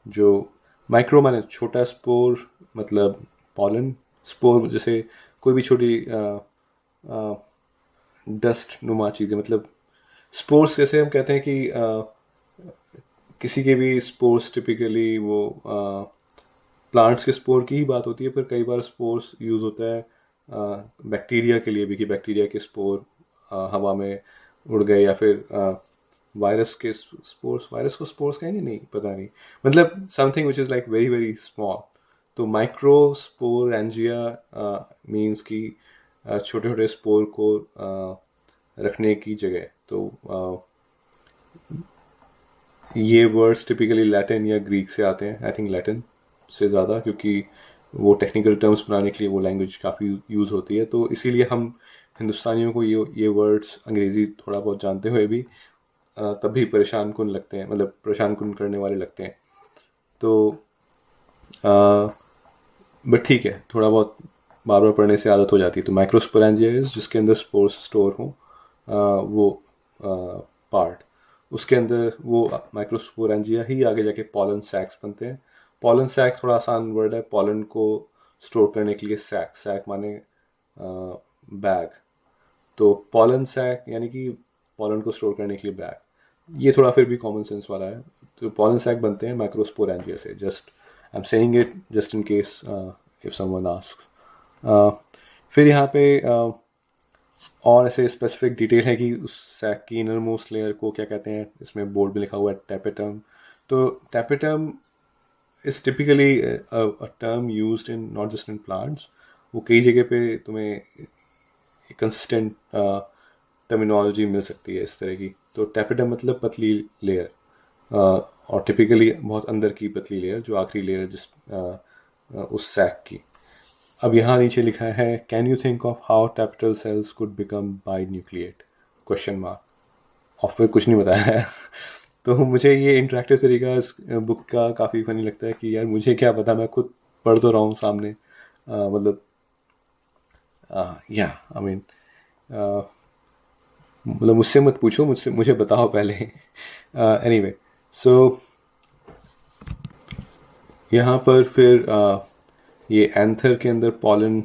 [SPEAKER 1] जो माइक्रो माने छोटा, स्पोर मतलब पॉलन, स्पोर जैसे कोई भी छोटी डस्ट नुमा चीज़ें, मतलब स्पोर्स जैसे हम कहते हैं कि किसी के भी स्पोर्स टिपिकली वो प्लांट्स के स्पोर की ही बात होती है, पर कई बार स्पोर्स यूज़ होता है बैक्टीरिया के लिए भी, कि बैक्टीरिया के स्पोर हवा में उड़ गए, या फिर वायरस के स्पोर्स, वायरस को स्पोर्स कहेंगे, नहीं पता नहीं, मतलब something which is like very very small. तो माइक्रोस्पोरेंजिया मीन्स कि छोटे छोटे स्पोर को रखने की जगह. तो ये वर्ड्स टिपिकली लैटिन या ग्रीक से आते हैं, आई थिंक लैटिन से ज़्यादा, क्योंकि वो टेक्निकल टर्म्स बनाने के लिए वो लैंग्वेज काफ़ी यूज़ होती है. तो इसीलिए हम हिंदुस्तानियों को ये वर्ड्स अंग्रेज़ी थोड़ा बहुत जानते हुए भी तब भी परेशान कुन लगते हैं, मतलब परेशान कुन करने वाले लगते हैं. तो बट ठीक है, थोड़ा बहुत बार बार पढ़ने से आदत हो जाती है. तो माइक्रोस्पोरेंजियाज जिसके अंदर स्पोर्स स्टोर हों, वो पार्ट, उसके अंदर वो माइक्रोस्पोरेंजिया ही आगे जाके पॉलन सैक्स बनते हैं. पॉलन सैक थोड़ा आसान वर्ड है, पॉलन को स्टोर करने के लिए सैक, सैक माने बैग. तो पॉलन सैक यानी कि पॉलन को स्टोर करने के लिए बैग, ये थोड़ा फिर भी कॉमन सेंस वाला है. तो पॉलन सैक बनते हैं माइक्रोस्पोरेंजिया से. Just I am saying it just in case if someone asks. फिर यहाँ पे और ऐसे स्पेसिफिक डिटेल है कि उस सैक की इनर मोस्ट लेयर को क्या कहते हैं, इसमें बोर्ड में लिखा हुआ है टैपेटम. तो tapetum is typically a term used in not just in plants. वो कई जगह पे तुम्हें कंसिस्टेंट टर्मिनोलॉजी मिल सकती है इस तरह की. तो टैपेटम मतलब पतली लेयर, और टिपिकली बहुत अंदर की पतली लेयर, जो आखिरी लेयर जिस उस सैक की. अब यहाँ नीचे लिखा है, can you think of how tapetal cells could become binucleate, question mark. और फिर कुछ नहीं बताया है. तो मुझे ये इंटरेक्टिव तरीका इस बुक का काफ़ी फनी लगता है कि यार मुझे क्या पता, मैं खुद पढ़ तो रहा हूँ सामने. मतलब या आई मीन मतलब मुझसे मत पूछो, मुझे बताओ पहले. एनीवे, सो यहाँ पर फिर ये एंथर के अंदर पॉलन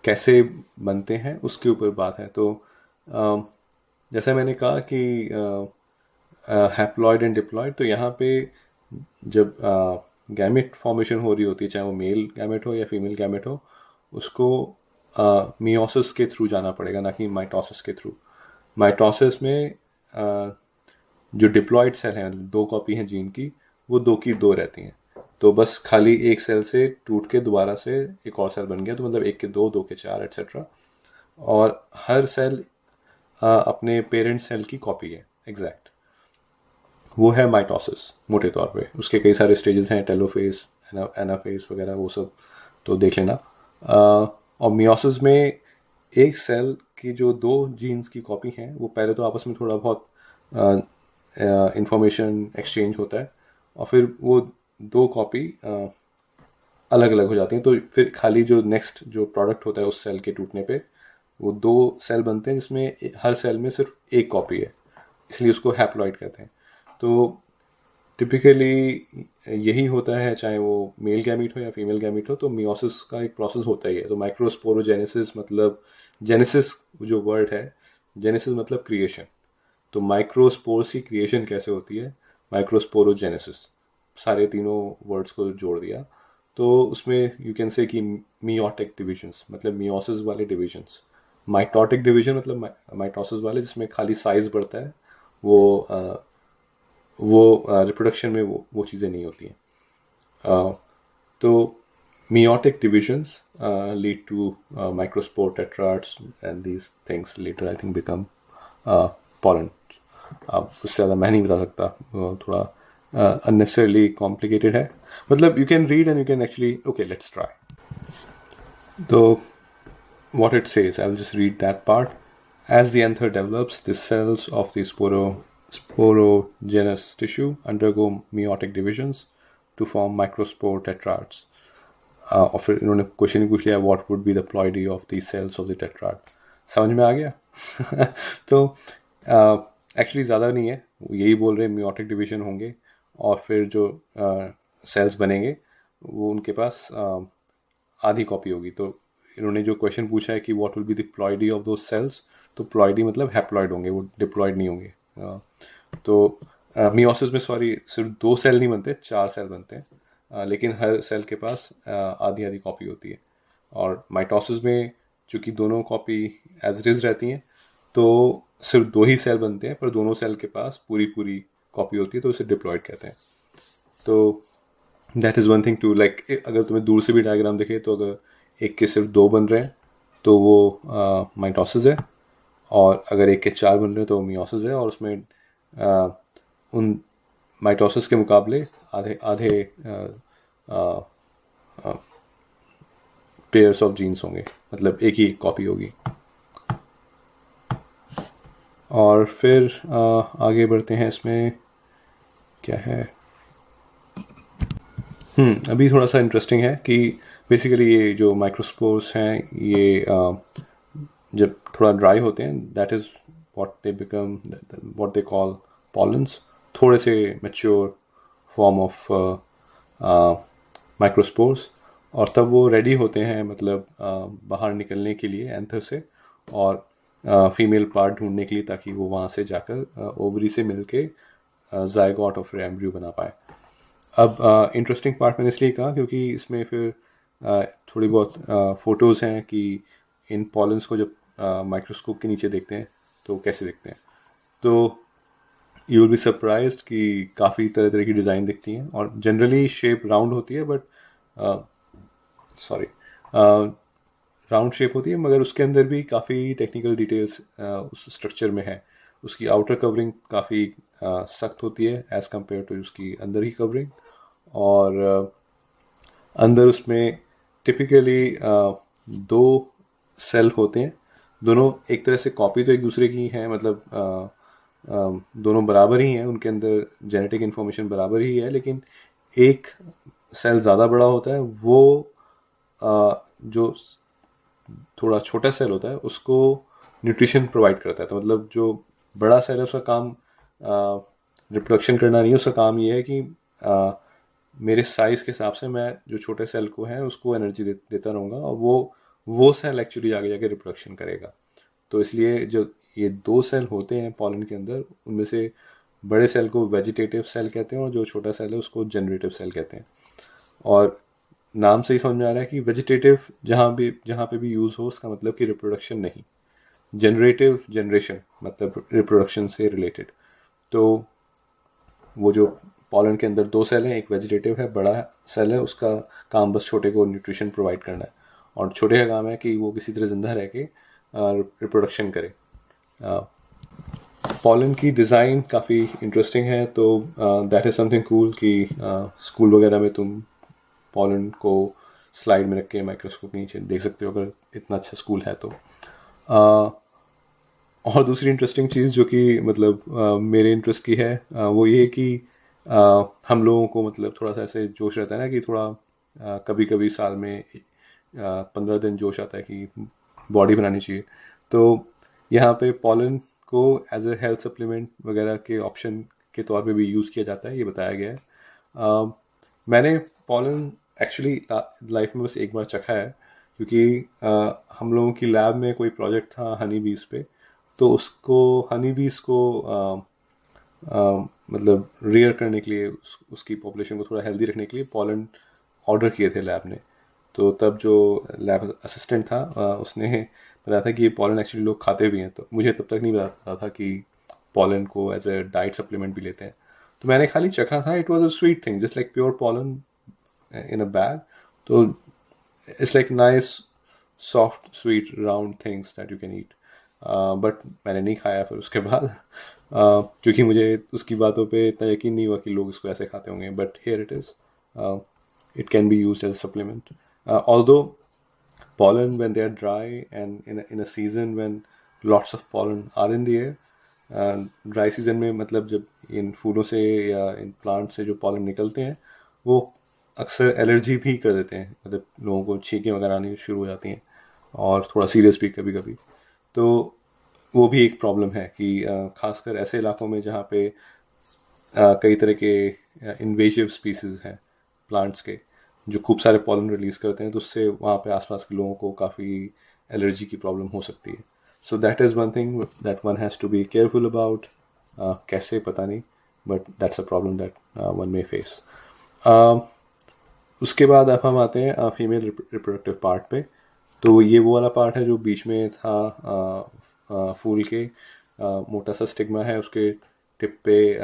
[SPEAKER 1] कैसे बनते हैं उसके ऊपर बात है. तो जैसा मैंने कहा कि हैप्लॉइड एंड डिप्लॉइड, तो यहाँ पे जब गैमेट फॉर्मेशन हो रही होती है, चाहे वो मेल गैमेट हो या फीमेल गैमेट हो, उसको मियोसिस के थ्रू जाना पड़ेगा, ना कि माइटोसिस के थ्रू. माइटोसिस में जो डिप्लॉइड सेल हैं, दो कॉपी हैं जीन की, वो दो की दो रहती हैं. तो बस खाली एक सेल से टूट के दोबारा से एक और सेल बन गया, तो मतलब एक के दो, दो के चार, एट्सेट्रा. और हर सेल अपने पेरेंट सेल की कॉपी है एग्जैक्ट. वो है माइटोसिस मोटे तौर पे. उसके कई सारे स्टेजेस हैं, टेलोफेज, एनाफेज वगैरह, वो सब तो देख लेना. और मियोसिस में एक सेल की जो दो जीन्स की कॉपी हैं, वो पहले तो आपस में थोड़ा बहुत इंफॉर्मेशन एक्सचेंज होता है, और फिर वो दो कॉपी अलग अलग हो जाती हैं. तो फिर खाली जो नेक्स्ट जो प्रोडक्ट होता है उस सेल के टूटने पे, वो दो सेल बनते हैं जिसमें हर सेल में सिर्फ एक कॉपी है, इसलिए उसको हैप्लॉइड कहते हैं. तो टिपिकली यही होता है, चाहे वो मेल गैमीट हो या फीमेल गैमीट हो, तो मियोसिस का एक प्रोसेस होता ही है. तो माइक्रोस्पोरोजेनेसिस, मतलब जेनेसिस जो वर्ड है, जेनेसिस मतलब क्रिएशन. तो माइक्रोस्पोर्स की क्रिएशन कैसे होती है, माइक्रोस्पोरोजेनेसिस, सारे तीनों वर्ड्स को जोड़ दिया. तो उसमें यू कैन से कि मियोटिक डिविजन्स मतलब मियोसिस वाले डिविजन्स. माइटोटिक डिवीजन मतलब माइटोसिस वाले, जिसमें खाली साइज बढ़ता है, वो रिप्रोडक्शन में वो चीज़ें नहीं होती हैं. तो meiotic divisions lead to microspore tetrads, and these things later I think become pollen. अब उससे ज़्यादा मैं नहीं बता सकता, थोड़ा unnecessarily complicated है. मतलब you can read and you can actually, okay, let's try. So what it says, I will just read that part. As the anther develops, the cells of the sporogenous tissue undergo meiotic divisions to form microspore tetrads. और फिर इन्होंने question ही पूछ लिया, what would be the ploidy of the cells of the tetrad. समझ में आ गया. तो एक्चुअली ज़्यादा नहीं है, यही बोल रहे हैं मियोटिक डिवीजन होंगे, और फिर जो सेल्स बनेंगे वो उनके पास आधी कॉपी होगी. तो इन्होंने जो क्वेश्चन पूछा है कि what will be the ploidy of दो सेल्स, तो प्लॉइडी मतलब हैप्लॉइड होंगे, वो डिप्लॉइड नहीं होंगे. तो मियोसिस में सॉरी सिर्फ दो सेल नहीं बनते, चार सेल बनते हैं, लेकिन हर सेल के पास आधी आधी कॉपी होती है. और माइटोसिस में चूंकि दोनों कॉपी एज इट इज़ रहती हैं, तो सिर्फ दो ही सेल बनते हैं, पर दोनों सेल के पास पूरी पूरी कॉपी होती है, तो उसे डिप्लॉइड कहते हैं. तो that is one thing to like, अगर तुम्हें दूर से भी डायग्राम दिखे, तो अगर एक के सिर्फ दो बन रहे हैं तो वो माइटोसिस है, और अगर एक के चार बन रहे हैं तो मियोसिस है. और उसमें उन माइटोसिस के मुकाबले आधे आधे पेयर्स ऑफ जीन्स होंगे, मतलब एक ही कॉपी होगी. और फिर आगे बढ़ते हैं. इसमें क्या है, अभी थोड़ा सा इंटरेस्टिंग है कि बेसिकली ये जो माइक्रोस्पोर्स हैं, ये जब थोड़ा ड्राई होते हैं, that is what they become, what they call pollens, थोड़े से मैच्योर फॉर्म ऑफ माइक्रोस्पोर्स. और तब वो रेडी होते हैं, मतलब बाहर निकलने के लिए एंथर से, और फीमेल पार्ट ढूंढने के लिए, ताकि वो वहाँ से जाकर ओवरी से मिलके जायगोट और फिर एम्ब्रियो बना पाए. अब इंटरेस्टिंग पार्ट मैंने इसलिए कहा क्योंकि इसमें फिर थोड़ी बहुत फ़ोटोज़ हैं कि इन पॉलन्स को जब माइक्रोस्कोप के नीचे देखते हैं तो कैसे दिखते हैं। तो यू विल बी सरप्राइज्ड कि काफ़ी तरह तरह की डिज़ाइन दिखती हैं, और जनरली शेप राउंड होती है, बट सॉरी राउंड शेप होती है, मगर उसके अंदर भी काफ़ी टेक्निकल डिटेल्स उस स्ट्रक्चर में है। उसकी आउटर कवरिंग काफ़ी सख्त होती है एज़ कम्पेयर टू उसकी अंदर की कवरिंग। और अंदर उसमें टिपिकली दो सेल होते हैं, दोनों एक तरह से कॉपी तो एक दूसरे की हैं, मतलब दोनों बराबर ही हैं, उनके अंदर जेनेटिक इन्फॉर्मेशन बराबर ही है, लेकिन एक सेल ज़्यादा बड़ा होता है, वो जो थोड़ा छोटा सेल होता है उसको न्यूट्रिशन प्रोवाइड करता है। तो मतलब जो बड़ा सेल है उसका काम रिप्रोडक्शन करना नहीं है, उसका काम ये है कि मेरे साइज़ के हिसाब से मैं जो छोटे सेल को है उसको एनर्जी देता रहूँगा, और वो सेल एक्चुअली आगे जाके रिप्रोडक्शन करेगा। तो इसलिए जो ये दो सेल होते हैं पॉलन के अंदर, उनमें से बड़े सेल को वेजिटेटिव सेल कहते हैं और जो छोटा सेल है उसको जनरेटिव सेल कहते हैं। और नाम से ही समझ में आ रहा है कि वेजिटेटिव जहाँ पे भी यूज़ हो उसका मतलब कि रिप्रोडक्शन नहीं, जनरेटिव जनरेशन मतलब रिप्रोडक्शन से रिलेटेड। तो वो जो पॉलन के अंदर दो सेल हैं, एक वेजिटेटिव है, बड़ा सेल है, उसका काम बस छोटे को न्यूट्रिशन प्रोवाइड करना है, और छोटे का काम है कि वो किसी तरह जिंदा रह के रिप्रोडक्शन करे। पॉलन की डिज़ाइन काफ़ी इंटरेस्टिंग है, तो दैट इज़ समथिंग कूल कि स्कूल वगैरह में तुम पॉलन को स्लाइड में रख के माइक्रोस्कोप नीचे देख सकते हो, अगर इतना अच्छा स्कूल है तो। और दूसरी इंटरेस्टिंग चीज़ जो कि मतलब मेरे इंटरेस्ट की है, वो ये कि हम लोगों को मतलब थोड़ा सा ऐसे जोश रहता है ना कि थोड़ा कभी कभी साल में 15 दिन जोश आता है कि बॉडी बनानी चाहिए। तो यहाँ पे पॉलन को एज ए हेल्थ सप्लीमेंट वगैरह के ऑप्शन के तौर पे भी यूज़ किया जाता है, ये बताया गया है। मैंने पॉलन एक्चुअली लाइफ में बस एक बार चखा है, क्योंकि हम लोगों की लैब में कोई प्रोजेक्ट था हनी बीज पे, तो उसको हनी बीज को मतलब रियर करने के लिए उसकी पॉपुलेशन को थोड़ा हेल्दी रखने के लिए पॉलन ऑर्डर किए थे लैब ने। तो तब जो लैब असिस्टेंट था उसने बताया था कि ये पॉलन एक्चुअली लोग खाते भी हैं, तो मुझे तब तक नहीं पता था कि पॉलन को एज ए डाइट सप्लीमेंट भी लेते हैं। तो मैंने खाली चखा था, it was a sweet thing just like pure pollen in a bag. तो it's like nice soft sweet round things that you can eat. But मैंने नहीं खाया फिर उसके बाद क्योंकि मुझे उसकी बातों पे इतना यकीन नहीं हुआ कि लोग इसको ऐसे खाते होंगे। But here it is, it can be used as a supplement. Although pollen, when they are dry and in a season when lots of pollen are in the air, dry season में मतलब जब इन फूलों से या in plant से जो pollen निकलते हैं वो अक्सर एलर्जी भी कर देते हैं, मतलब लोगों को छींकें वगैरह आनी शुरू हो जाती हैं, और थोड़ा सीरियस भी कभी कभी। तो वो भी एक प्रॉब्लम है कि खासकर ऐसे इलाकों में जहाँ पे कई तरह के इन्वेजिव स्पीसीज हैं प्लांट्स के जो खूब सारे पॉलन रिलीज करते हैं, तो उससे वहाँ पे आसपास के लोगों को काफ़ी एलर्जी की प्रॉब्लम हो सकती है। So that is one thing that one has to be careful about. कैसे पता नहीं, but that's a problem that one may face. उसके बाद अब हम आते हैं फीमेल रिप्रोडक्टिव पार्ट पे। तो ये वो वाला पार्ट है जो बीच में था फूल के, मोटा सा स्टिग्मा है उसके टिप पे,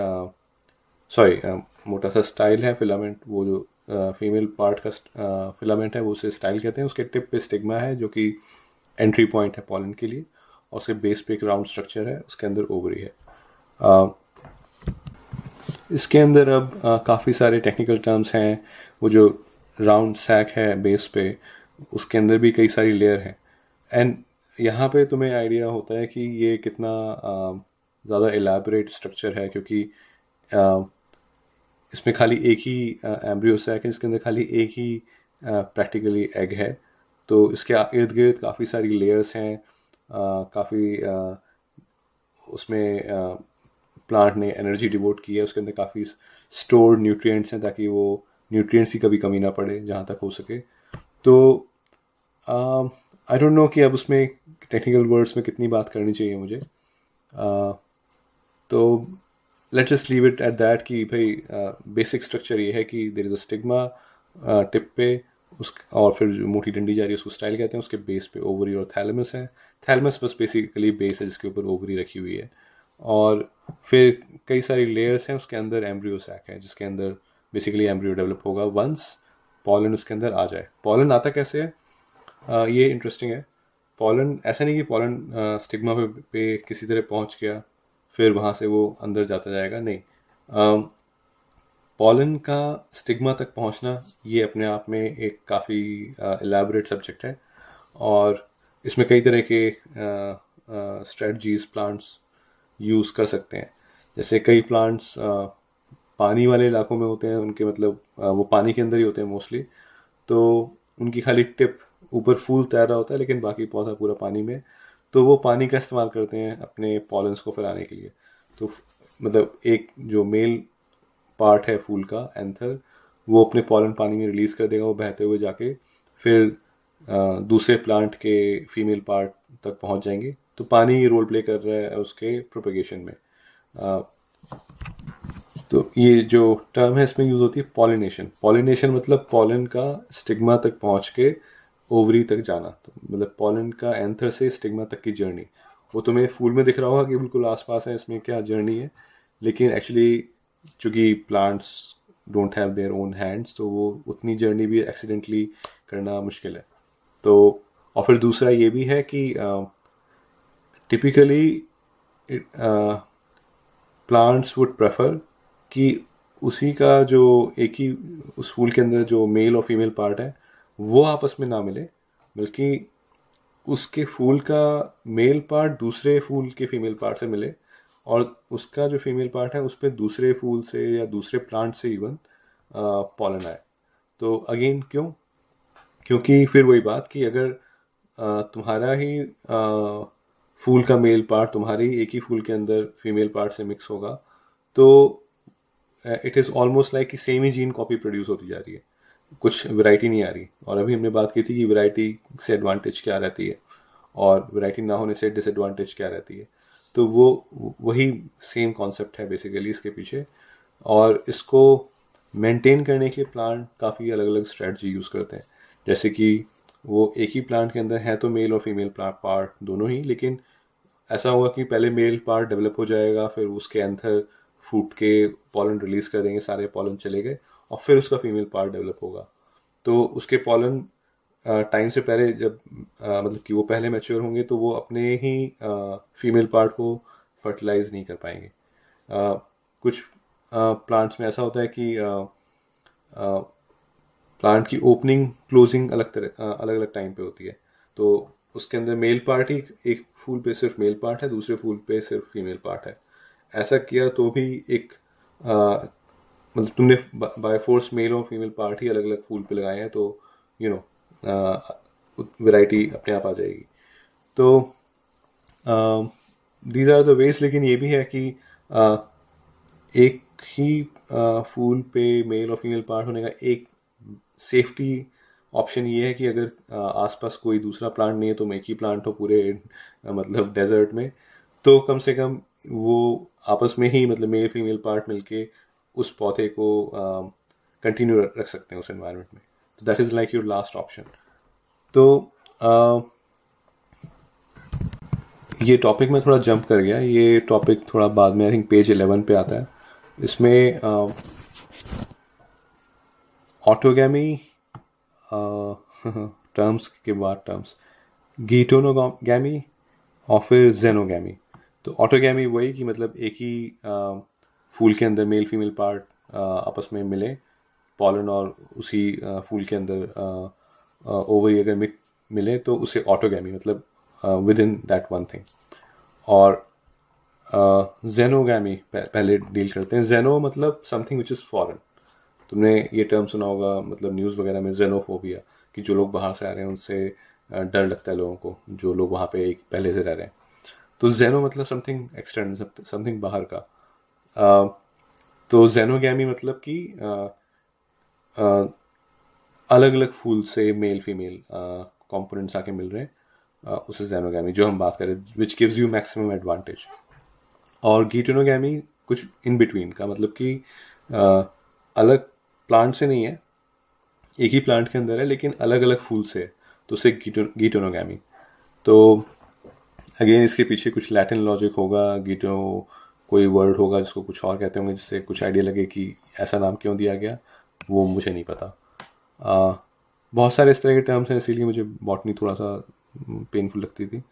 [SPEAKER 1] सॉरी मोटा सा स्टाइल है फिलामेंट, वो जो फीमेल पार्ट का फिलामेंट है वो उसे स्टाइल कहते हैं। उसके टिप पे स्टिग्मा है जो कि एंट्री पॉइंट है पॉलन के लिए, और उसके बेस पे एक राउंड स्ट्रक्चर है, उसके अंदर ओवरी है। इसके अंदर अब काफ़ी सारे टेक्निकल टर्म्स हैं। वो जो राउंड सैक है बेस पे, उसके अंदर भी कई सारी लेयर हैं, एंड यहाँ पे तुम्हें आइडिया होता है कि ये कितना ज़्यादा एलैबोरेट स्ट्रक्चर है, क्योंकि इसमें खाली एक ही एम्ब्रियो सैक है, इसके अंदर खाली एक ही प्रैक्टिकली एग है। तो इसके इर्द गिर्द काफ़ी सारी लेयर्स हैं, काफ़ी उसमें प्लांट ने एनर्जी डिवोट की है, उसके अंदर काफ़ी स्टोर्ड न्यूट्रिएंट्स हैं ताकि वो न्यूट्रिएंट्स की कभी कमी ना पड़े जहाँ तक हो सके। तो आई डोंट नो कि अब उसमें टेक्निकल वर्ड्स में कितनी बात करनी चाहिए मुझे। तो let's just leave it at that कि भाई बेसिक स्ट्रक्चर ये है कि there is a stigma tip पे, उस और फिर जो मोटी डंडी जा रही है उसको स्टाइल कहते हैं, उसके बेस पे ओवरी और थैलेमस है, थैलमस बस बेसिकली बेस है जिसके ऊपर ओवरी रखी हुई है, और फिर कई सारी लेयर्स हैं, उसके अंदर एम्ब्रियो सैक है जिसके अंदर बेसिकली एम्ब्रियो डेवलप होगा वंस पॉलन उसके अंदर आ जाए। पॉलन आता कैसे है, ये इंटरेस्टिंग है। पॉलन ऐसा नहीं कि पॉलन स्टिग्मा पे किसी तरह पहुंच गया फिर वहाँ से वो अंदर जाता जाएगा, नहीं। पॉलन का स्टिग्मा तक पहुंचना ये अपने आप में एक काफ़ी एलैबोरेट सब्जेक्ट है, और इसमें कई तरह के स्ट्रेटजीज प्लांट्स यूज़ कर सकते हैं। जैसे कई प्लांट्स पानी वाले इलाकों में होते हैं, उनके मतलब वो पानी के अंदर ही होते हैं मोस्टली, तो उनकी खाली टिप ऊपर फूल तैर रहा होता है लेकिन बाकी पौधा पूरा पानी में, तो वो पानी का इस्तेमाल करते हैं अपने पॉलन्स को फैलाने के लिए। तो मतलब एक जो मेल पार्ट है फूल का, एंथर, वो अपने पॉलन पानी में रिलीज कर देगा, वो बहते हुए जाके फिर दूसरे प्लांट के फीमेल पार्ट तक पहुंच जाएंगे। तो पानी रोल प्ले कर रहा है उसके प्रोपेगेशन में। तो ये जो टर्म है इसमें यूज होती है पॉलिनेशन। पॉलिनेशन मतलब पॉलन का स्टिग्मा तक पहुंच के ओवरी तक जाना। तो मतलब पॉलन का एंथर से स्टिग्मा तक की जर्नी, वो तुम्हें फूल में दिख रहा होगा कि बिल्कुल आसपास है, इसमें क्या जर्नी है, लेकिन एक्चुअली चूंकि plants don't have their own hands, तो वो उतनी जर्नी भी एक्सीडेंटली करना मुश्किल है। तो और फिर दूसरा ये भी है कि टिपिकली प्लांट्स वुड प्रेफर कि उसी का जो एक ही उस फूल के अंदर जो मेल और फीमेल पार्ट है वो आपस में ना मिले, बल्कि उसके फूल का मेल पार्ट दूसरे फूल के फीमेल पार्ट से मिले, और उसका जो फीमेल पार्ट है उस पर दूसरे फूल से या दूसरे प्लांट से इवन पॉलन आए। तो अगेन क्यों, क्योंकि फिर वही बात कि अगर तुम्हारा ही फूल का मेल पार्ट तुम्हारे ही एक ही फूल के अंदर फीमेल पार्ट से मिक्स होगा, तो इट इज़ ऑलमोस्ट लाइक कि सेम ही जीन कॉपी प्रोड्यूस होती जा रही है, कुछ वैरायटी नहीं आ रही। और अभी हमने बात की थी कि वैरायटी से एडवांटेज क्या रहती है और वैरायटी ना होने से डिसएडवांटेज क्या रहती है। तो वो वही सेम कॉन्सेप्ट है बेसिकली इसके पीछे, और इसको मेंटेन करने के लिए प्लांट काफ़ी अलग अलग स्ट्रेटजी यूज़ करते हैं। जैसे कि वो एक ही प्लांट के अंदर है तो मेल और फीमेल पार्ट दोनों ही, लेकिन ऐसा होगा कि पहले मेल पार्ट डेवलप हो जाएगा, फिर उसके एंथर फूट के पॉलन रिलीज कर देंगे, सारे पॉलन चले गए, और फिर उसका फीमेल पार्ट डेवलप होगा। तो उसके पॉलन टाइम से पहले जब मतलब कि वो पहले मैच्योर होंगे तो वो अपने ही फीमेल पार्ट को फर्टिलाइज नहीं कर पाएंगे। कुछ प्लांट्स में ऐसा होता है कि प्लांट की ओपनिंग क्लोजिंग अलग अलग टाइम पे होती है, तो उसके अंदर मेल पार्ट ही, एक फूल पे सिर्फ मेल पार्ट है, दूसरे फूल पे सिर्फ फीमेल पार्ट है। ऐसा किया तो भी एक मतलब तुमने बाय फोर्स मेल और फीमेल पार्ट ही अलग अलग फूल पे लगाए हैं, तो यू नो वैरायटी अपने आप आ जाएगी। तो दीज आर द वेज। लेकिन ये भी है कि एक ही फूल पे मेल और फीमेल पार्ट होने का एक सेफ्टी ऑप्शन ये है कि अगर आसपास कोई दूसरा प्लांट नहीं है, तो एक ही प्लांट हो पूरे मतलब डेजर्ट में, तो कम से कम वो आपस में ही मतलब मेल फीमेल पार्ट मिलके उस पौधे को कंटिन्यू रख सकते हैं उस एनवायरनमेंट में। तो that is like your last option. तो ये टॉपिक में थोड़ा जंप कर गया, ये टॉपिक थोड़ा बाद में आई थिंक पेज 11 पे आता है। इसमें ऑटोगैमी टर्म्स के बाद टर्म्स गीटोनोगैमी और फिर जेनोगैमी। तो ऑटोगैमी वही कि मतलब एक ही फूल के अंदर मेल फीमेल पार्ट आपस में मिले, पॉलन और उसी फूल के अंदर ओवरी अगर मिले तो उसे ऑटोगैमी मतलब with in that one thing. और जेनोगैमी पहले डील करते हैं। जेनो मतलब समथिंग विच इज़ फॉरेन। तुमने ये टर्म सुना होगा मतलब न्यूज़ वगैरह में, जेनोफोबिया, कि जो लोग बाहर से आ रहे हैं उनसे डर लगता है लोगों को, जो लोग वहाँ पे पहले से रह रहे हैं। तो जेनो मतलब समथिंग एक्सटर्नल, समथिंग बाहर का। तो जेनोगैमी मतलब कि अलग अलग फूल से मेल फीमेल कंपोनेंट्स आके मिल रहे हैं, उसे जेनोगैमी जो हम बात करें, which gives you maximum advantage. और गीटोनोगैमी कुछ इन बिटवीन का, मतलब कि अलग प्लांट से नहीं है, एक ही प्लांट के अंदर है लेकिन अलग अलग फूल से है, तो उसे गीटोनोगैमी। तो अगेन इसके पीछे कुछ लैटिन लॉजिक होगा, गिटो कोई वर्ड होगा जिसको कुछ और कहते होंगे, जिससे कुछ आइडिया लगे कि ऐसा नाम क्यों दिया गया, वो मुझे नहीं पता। बहुत सारे इस तरह के टर्म्स हैं, इसीलिए मुझे बॉटनी थोड़ा सा पेनफुल लगती थी।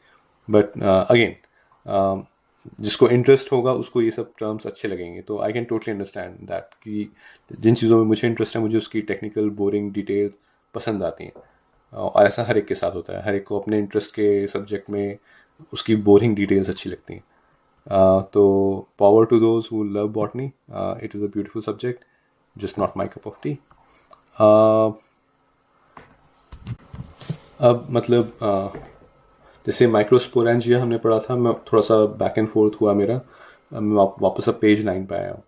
[SPEAKER 1] बट अगेन जिसको इंटरेस्ट होगा उसको ये सब टर्म्स अच्छे लगेंगे, तो I can totally understand that कि जिन चीज़ों में मुझे इंटरेस्ट है मुझे उसकी टेक्निकल बोरिंग डिटेल पसंद आती हैं। और ऐसा हर एक के साथ होता है, हर एक को अपने इंटरेस्ट के सब्जेक्ट में उसकी बोरिंग डिटेल्स अच्छी लगती हैं। तो power to those who love botany, it is a beautiful subject, just not my cup of tea. अब मतलब जैसे माइक्रोस्पोरेंजिया हमने पढ़ा था, मैं थोड़ा सा बैक एंड फोर्थ हुआ मेरा, मैं वापस अब पेज 9 पे आया हूँ।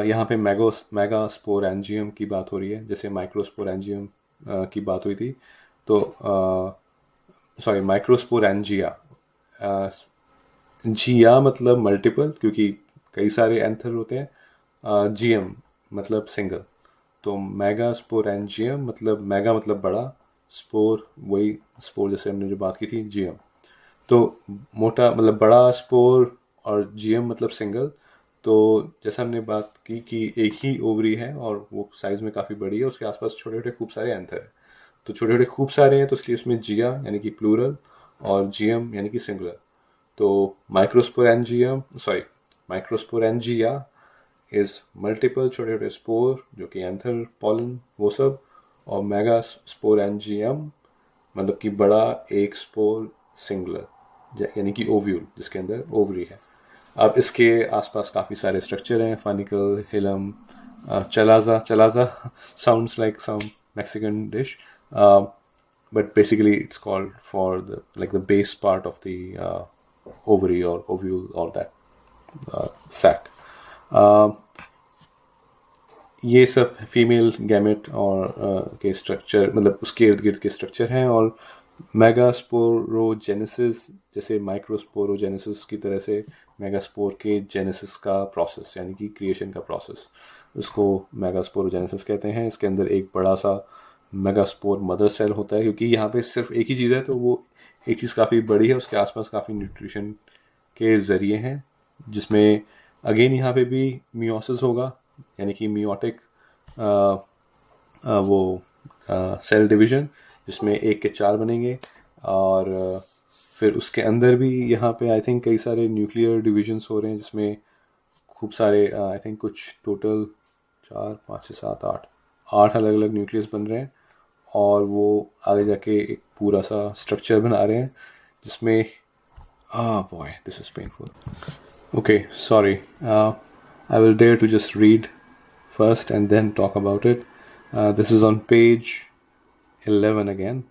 [SPEAKER 1] यहाँ पे मेगास्पोरेंजियम की बात हो रही है, जैसे माइक्रोस्पोरेंजियम की बात हुई थी। तो सॉरी, माइक्रोस्पोरेंजिया, जिया मतलब मल्टीपल, क्योंकि कई सारे एंथर होते हैं। जीएम मतलब सिंगल। तो मेगास्पोरेंजियम मतलब मेगा मतलब बड़ा, स्पोर वही स्पोर जैसे हमने जो बात की थी, जीएम। तो मोटा मतलब बड़ा स्पोर, और जीएम मतलब सिंगल। तो जैसा हमने बात की कि एक ही ओवरी है और वो साइज में काफ़ी बड़ी है, उसके आसपास छोटे छोटे खूब सारे एंथर हैं। तो छोटे छोटे खूब सारे हैं, तो इसलिए उसमें जिया यानी कि प्लूरल और जीएम यानी कि सिंगुलर। तो माइक्रोस्पोरेंजिया इज मल्टीपल छोटे छोटे स्पोर जो कि एंथर, पॉलन, वो सब। और मेगास्पोरेंजियम मतलब कि बड़ा एक स्पोर, सिंगुलर यानी कि ओव्यूल जिसके अंदर ओवरी है। अब इसके आसपास काफ़ी सारे स्ट्रक्चर हैं, funicle, hilum, chalaza. Chalaza sounds like some Mexican dish, but basically it's called for the base part of the ovary or ovule or that sac. ये सब फीमेल गैमेट और के स्ट्रक्चर मतलब उसके इर्द गिर्द के स्ट्रक्चर हैं। और मेगास्पोरोजेनेसिस जैसे माइक्रोस्पोरोजेनेसिस की तरह से मेगास्पोर के जेनेसिस का प्रोसेस यानी कि क्रिएशन का प्रोसेस, उसको मेगास्पोरोजेनेसिस कहते हैं। इसके अंदर एक बड़ा सा मेगास्पोर मदर सेल होता है, क्योंकि यहाँ पे सिर्फ एक ही चीज़ है, तो वो एक चीज़ काफ़ी बड़ी है, उसके आसपास काफ़ी न्यूट्रिशन के ज़रिए हैं, जिसमें अगेन यहाँ पे भी मियोसिस होगा, यानी कि मियोटिक वो सेल डिवीजन, जिसमें एक के 4 बनेंगे। और फिर उसके अंदर भी यहाँ पे आई थिंक कई सारे न्यूक्लियर डिविजन्स हो रहे हैं, जिसमें खूब सारे आई थिंक कुछ टोटल 4 5 6 7 8 अलग अलग न्यूक्लियस बन रहे हैं। और वो आगे जाके एक पूरा सा स्ट्रक्चर बना रहे हैं, जिसमें boy, this is painful. Okay, sorry. I will dare to just read first and then talk about it. This is on page 11 again,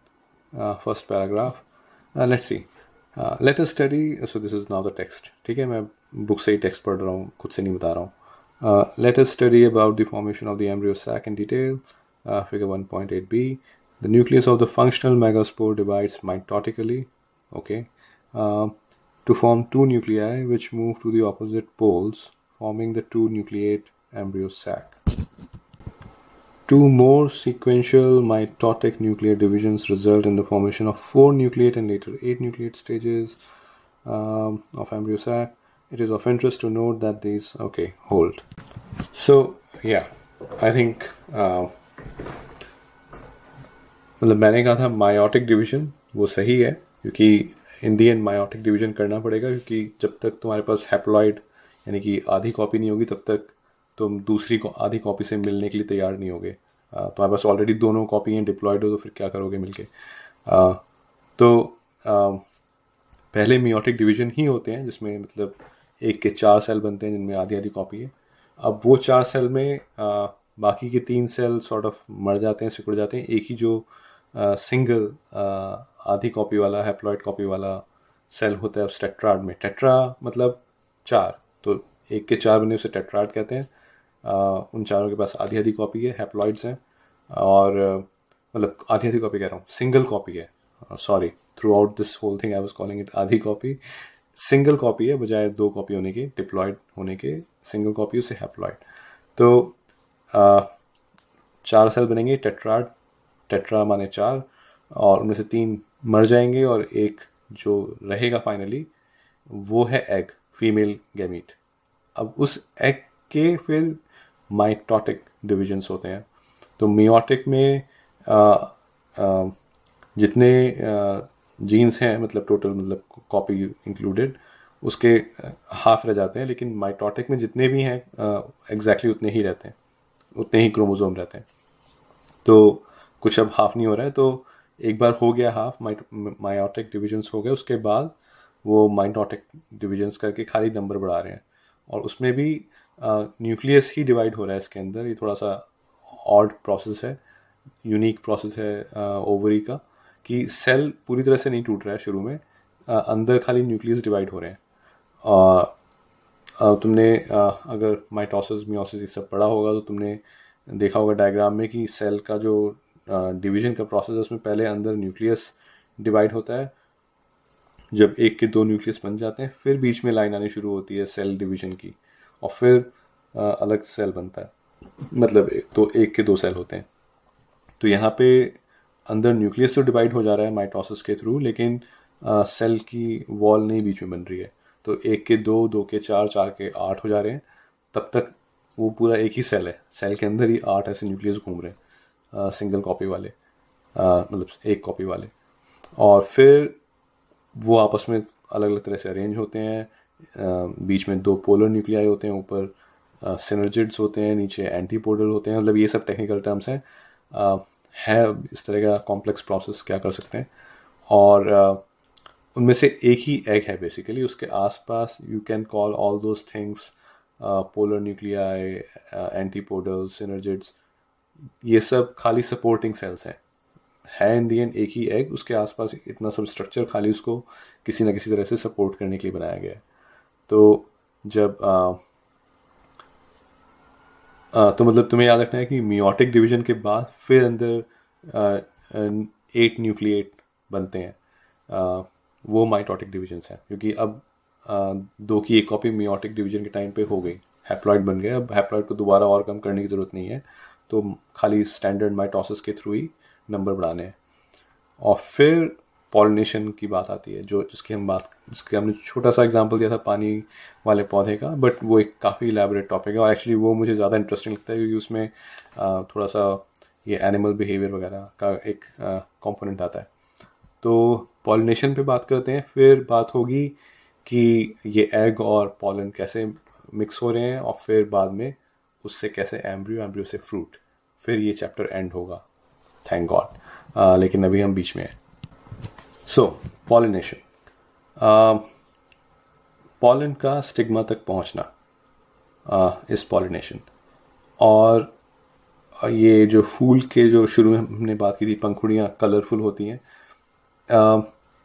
[SPEAKER 1] first paragraph. Let's see. Let us study. So this is now the text. ठीक है, मैं book से ही text पढ़ रहा हूँ, खुद से नहीं बता रहा हूँ. Let us study about the formation of the embryo sac in detail. Figure 1.8b. The nucleus of the functional megaspore divides mitotically. Okay. To form two nuclei which move to the opposite poles, forming the two nucleate embryo sac. Two more sequential mitotic nuclear divisions result in the formation of 4 nucleate and later 8 nucleate stages of embryo sac. It is of interest to note that these... Okay, hold. So, yeah, I think... मतलब मैंने कहा था meiotic division वो सही है, क्योंकि इन दी and meiotic division करना पड़ेगा, क्योंकि जब तक तुम्हारे पास हैप्लॉइड यानी कि आधी कॉपी नहीं होगी तब तक तुम दूसरी आधी कॉपी से मिलने के लिए तैयार नहीं होगे। तुम्हारे पास ऑलरेडी दोनों कॉपी हैं, डिप्लॉयड हो, तो फिर क्या करोगे मिलके। तो पहले मियोटिक डिवीजन ही होते हैं जिसमें मतलब एक के 4 सेल बनते हैं जिनमें आधी आधी कॉपी है। अब वो 4 सेल में बाकी के 3 सेल सॉर्ट ऑफ मर जाते हैं, सिकुड़ जाते हैं। एक ही जो सिंगल आधी कॉपी वाला हैप्लॉइड कॉपी वाला सेल होता है उस टेट्राड में। टेट्रा मतलब 4, तो एक के 4 बने उसे टेट्राड कहते हैं। उन चारों के पास आधी आधी कॉपी है, हैप्लॉइड्स हैं। और मतलब आधी आधी कॉपी कह रहा हूँ, सिंगल कॉपी है, sorry, throughout this whole thing I was calling it आधी कॉपी। सिंगल कॉपी है बजाय 2 कॉपी होने के, डिप्लॉयड होने के। सिंगल कॉपी उसे हैप्लॉइड। तो 4 सेल बनेंगे टेट्राड, टेट्रा माने 4, और उनमें से 3 मर जाएंगे और एक जो रहेगा फाइनली वो है एग, फीमेल गैमीट। अब उस एग के फिर माइटोटिक डिविजन्स होते हैं। तो मियोटिक में आ, आ, जितने जीन्स हैं, मतलब टोटल, मतलब कॉपी इंक्लूडेड, उसके हाफ रह जाते हैं। लेकिन माइटोटिक में जितने भी हैं एग्जैक्टली उतने ही रहते हैं, उतने ही क्रोमोसोम रहते हैं। तो कुछ अब हाफ नहीं हो रहा है, तो एक बार हो गया हाफ, मायोटिक डिविजन्स हो गए, उसके बाद वो माइटोटिक डिविजन्स करके खाली नंबर बढ़ा रहे हैं। और उसमें भी न्यूक्लियस ही डिवाइड हो रहा है इसके अंदर। ये थोड़ा सा ऑड प्रोसेस है, यूनिक प्रोसेस है ओवरी का, कि सेल पूरी तरह से नहीं टूट रहा है शुरू में, अंदर खाली न्यूक्लियस डिवाइड हो रहे हैं। तुमने अगर माइटोसिस मियोसिस ये सब पढ़ा होगा तो तुमने देखा होगा डायग्राम में कि सेल का जो डिवीजन का प्रोसेस है उसमें पहले अंदर न्यूक्लियस डिवाइड होता है। जब एक के दो न्यूक्लियस बन जाते हैं फिर बीच में लाइन आनी शुरू होती है सेल डिवीजन की, और फिर अलग सेल बनता है। मतलब तो एक के दो सेल होते हैं। तो यहाँ पे अंदर न्यूक्लियस तो डिवाइड हो जा रहा है माइटोसिस के थ्रू, लेकिन सेल की वॉल नहीं बीच में बन रही है। तो एक के दो, दो के चार, चार के आठ हो जा रहे हैं। तब तक वो पूरा एक ही सेल है, सेल के अंदर ही 8 ऐसे न्यूक्लियस घूम रहे हैं, सिंगल कॉपी वाले, मतलब एक कॉपी वाले। और फिर वो आपस में अलग अलग तरह से अरेंज होते हैं। बीच में 2 पोलर न्यूक्लियाई होते हैं, ऊपर सिनर्जिड्स होते हैं, नीचे एंटीपोडल होते हैं। मतलब ये सब टेक्निकल टर्म्स हैं, है इस तरह का कॉम्प्लेक्स प्रोसेस क्या कर सकते हैं। और उनमें से एक ही एग है बेसिकली, उसके आसपास you can call all those things polar nuclei, antipodal, synergids, ये सब खाली सपोर्टिंग सेल्स हैं। है इन दी एंड एक ही एग, उसके आसपास इतना सब स्ट्रक्चर खाली उसको किसी ना किसी तरह से सपोर्ट करने के लिए बनाया गया है। तो जब तो मतलब तुम्हें याद रखना है कि मियोटिक डिवीजन के बाद फिर अंदर 8 न्यूक्लिएट बनते हैं। वो माइटोटिक डिविजन्स हैं, क्योंकि अब 2 की एक कॉपी मियोटिक डिवीजन के टाइम पे हो गई, हैप्लॉइड बन गए। अब हैप्लॉइड को दोबारा और कम करने की ज़रूरत नहीं है, तो खाली स्टैंडर्ड माइटोसिस के थ्रू ही नंबर बढ़ाने हैं। और फिर पॉलिनेशन की बात आती है, जिसकी हमने छोटा सा एग्जांपल दिया था पानी वाले पौधे का, बट वो एक काफ़ी इलेबोरेट टॉपिक है। और एक्चुअली वो मुझे ज़्यादा इंटरेस्टिंग लगता है, क्योंकि उसमें थोड़ा सा ये एनिमल बिहेवियर वगैरह का एक कंपोनेंट आता है। तो पॉलिनेशन पे बात करते हैं, फिर बात होगी कि ये एग और पॉलन कैसे मिक्स हो रहे हैं, और फिर बाद में उससे कैसे एम्ब्रियो से फ्रूट, फिर ये चैप्टर एंड होगा, थैंक गॉड। लेकिन अभी हम बीच में हैं। सो पॉलिनेशन, पॉलन का स्टिग्मा तक पहुंचना इस पॉलिनेशन। और ये जो फूल के जो शुरू में हमने बात की थी, पंखुड़ियाँ कलरफुल होती हैं,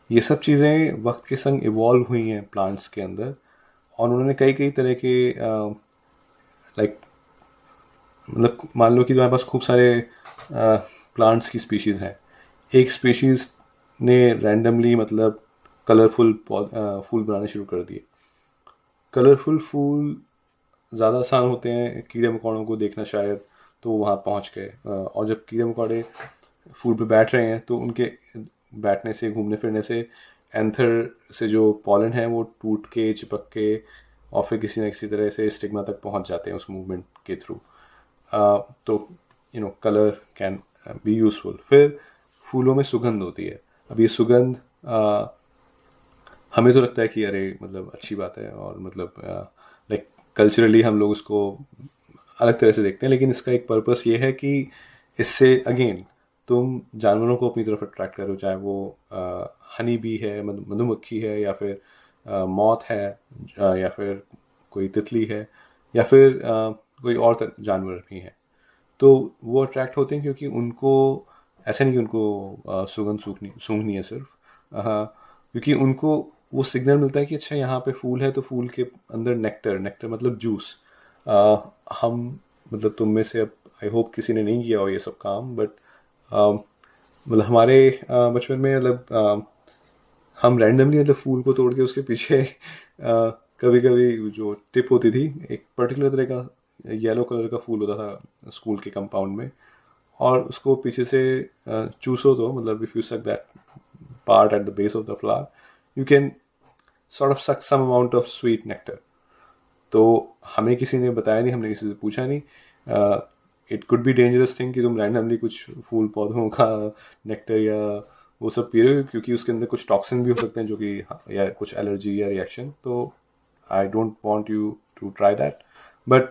[SPEAKER 1] ये सब चीज़ें वक्त के संग इवॉल्व हुई हैं प्लांट्स के अंदर। और उन्होंने कई कई तरह के लाइक, मतलब मान लो कि तुम्हारे पास खूब सारे प्लांट्स की स्पीशीज़ हैं, एक स्पीशीज़ ने रैंडमली मतलब कलरफुल फूल बनाने शुरू कर दिए। कलरफुल फूल ज़्यादा आसान होते हैं कीड़े मकोड़ों को देखना शायद, तो वहाँ पहुँच गए। और जब कीड़े मकोड़े फूल पे बैठ रहे हैं तो उनके बैठने से, घूमने फिरने से एंथर से जो पॉलन है वो टूट के, चिपक के, और फिर किसी न किसी तरह से स्टिग्मा तक पहुँच जाते हैं उस मूवमेंट के थ्रू। तो कलर कैन बी यूजफुल। फिर फूलों में सुगंध होती है। अब ये सुगंध हमें तो लगता है कि अरे मतलब अच्छी बात है, और मतलब लाइक कल्चरली हम लोग उसको अलग तरह से देखते हैं, लेकिन इसका एक पर्पस ये है कि इससे अगेन तुम जानवरों को अपनी तरफ अट्रैक्ट करो, चाहे वो हनी बी है, मधुमक्खी है, या फिर मॉथ है, या फिर कोई तितली है, या फिर कोई और जानवर भी है। तो वो अट्रैक्ट होते हैं क्योंकि उनको ऐसा नहीं कि उनको सुगंध सूंघनी है सिर्फ, क्योंकि उनको वो सिग्नल मिलता है कि अच्छा यहाँ पे फूल है, तो फूल के अंदर नेक्टर मतलब जूस। हम मतलब तुम में से अब आई होप किसी ने नहीं किया हो ये सब काम, बट मतलब हमारे बचपन में मतलब हम रैंडमली मतलब फूल को तोड़ के उसके पीछे कभी कभी जो टिप होती थी, एक पर्टिकुलर तरह का येलो कलर का फूल होता था स्कूल के कंपाउंड में, और उसको पीछे से चूसो, तो मतलब इफ यू सक that part at the base of the flower, you can sort of suck some amount of sweet nectar. तो हमें किसी ने बताया नहीं, हमने किसी से पूछा नहीं. It could be dangerous thing कि तुम रैंडमली कुछ फूल पौधों का नेक्टर या वो सब पी रहे हो, क्योंकि उसके अंदर कुछ टॉक्सिन भी हो सकते हैं जो कि या कुछ एलर्जी या रिएक्शन. तो I don't want you to try that. But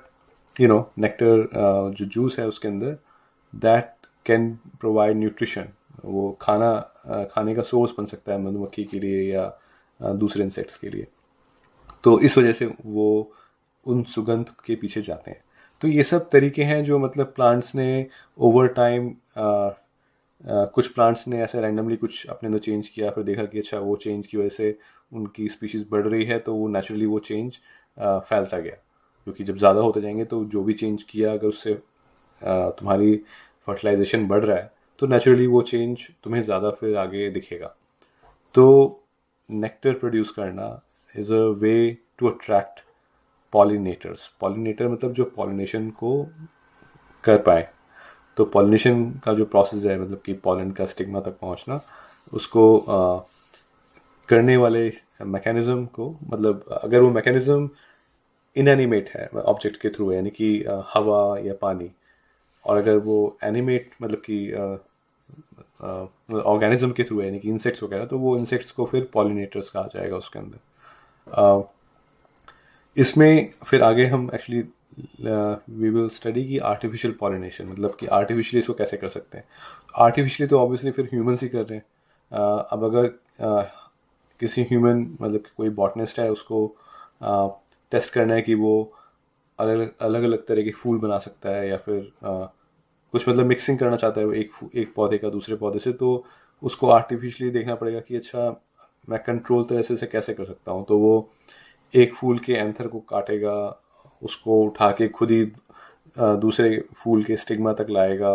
[SPEAKER 1] you know nectar जो जूस है उसके अंदर, दैट कैन प्रोवाइड न्यूट्रिशन. वो खाने का सोर्स बन सकता है मधुमक्खी के लिए या दूसरे इंसेक्ट्स के लिए. तो इस वजह से वो उन सुगंध के पीछे जाते हैं. तो ये सब तरीके हैं जो मतलब प्लांट्स ने ओवर टाइम, कुछ प्लांट्स ने ऐसे रैंडमली कुछ अपने अंदर चेंज किया, फिर देखा कि अच्छा वो चेंज की वजह से उनकी स्पीशीज़ बढ़ रही है, तो वो नेचुरली वो चेंज फैलता गया. क्योंकि जब ज़्यादा होते जाएंगे तो जो भी चेंज किया, अगर उससे तुम्हारी फर्टिलाइजेशन बढ़ रहा है तो नेचुरली वो चेंज तुम्हें ज़्यादा फिर आगे दिखेगा. तो नेक्टर प्रोड्यूस करना is a way to attract pollinators. Pollinator मतलब जो पॉलिनेशन को कर पाए. तो पॉलिनेशन का जो प्रोसेस है, मतलब कि पॉलन का स्टिग्मा तक पहुंचना, उसको करने वाले मैकेनिज्म को, मतलब अगर वो मैकेनिज्म इनएनिमेट है, ऑब्जेक्ट के थ्रू है, यानी कि हवा या पानी, और अगर वो एनिमेट मतलब कि ऑर्गेनिज्म के थ्रू है, यानी कि इंसेक्ट्स वगैरह, तो वो इंसेक्ट्स को फिर पॉलिनेटर्स कहा जाएगा उसके अंदर. इसमें फिर आगे हम एक्चुअली वी विल स्टडी की आर्टिफिशियल पॉलिनेशन, मतलब कि आर्टिफिशियली इसको कैसे कर सकते हैं. आर्टिफिशियली तो ऑब्वियसली फिर ह्यूमन्स ही कर रहे हैं. अब अगर किसी ह्यूमन, मतलब कि कोई बॉटनिस्ट है, उसको टेस्ट करना है कि वो अलग अलग तरह के फूल बना सकता है, या फिर कुछ मतलब मिक्सिंग करना चाहता है एक पौधे का दूसरे पौधे से, तो उसको आर्टिफिशियली देखना पड़ेगा कि अच्छा मैं कंट्रोल तरह से कैसे कर सकता हूँ. तो वो एक फूल के एंथर को काटेगा, उसको उठा के खुद ही दूसरे फूल के स्टिग्मा तक लाएगा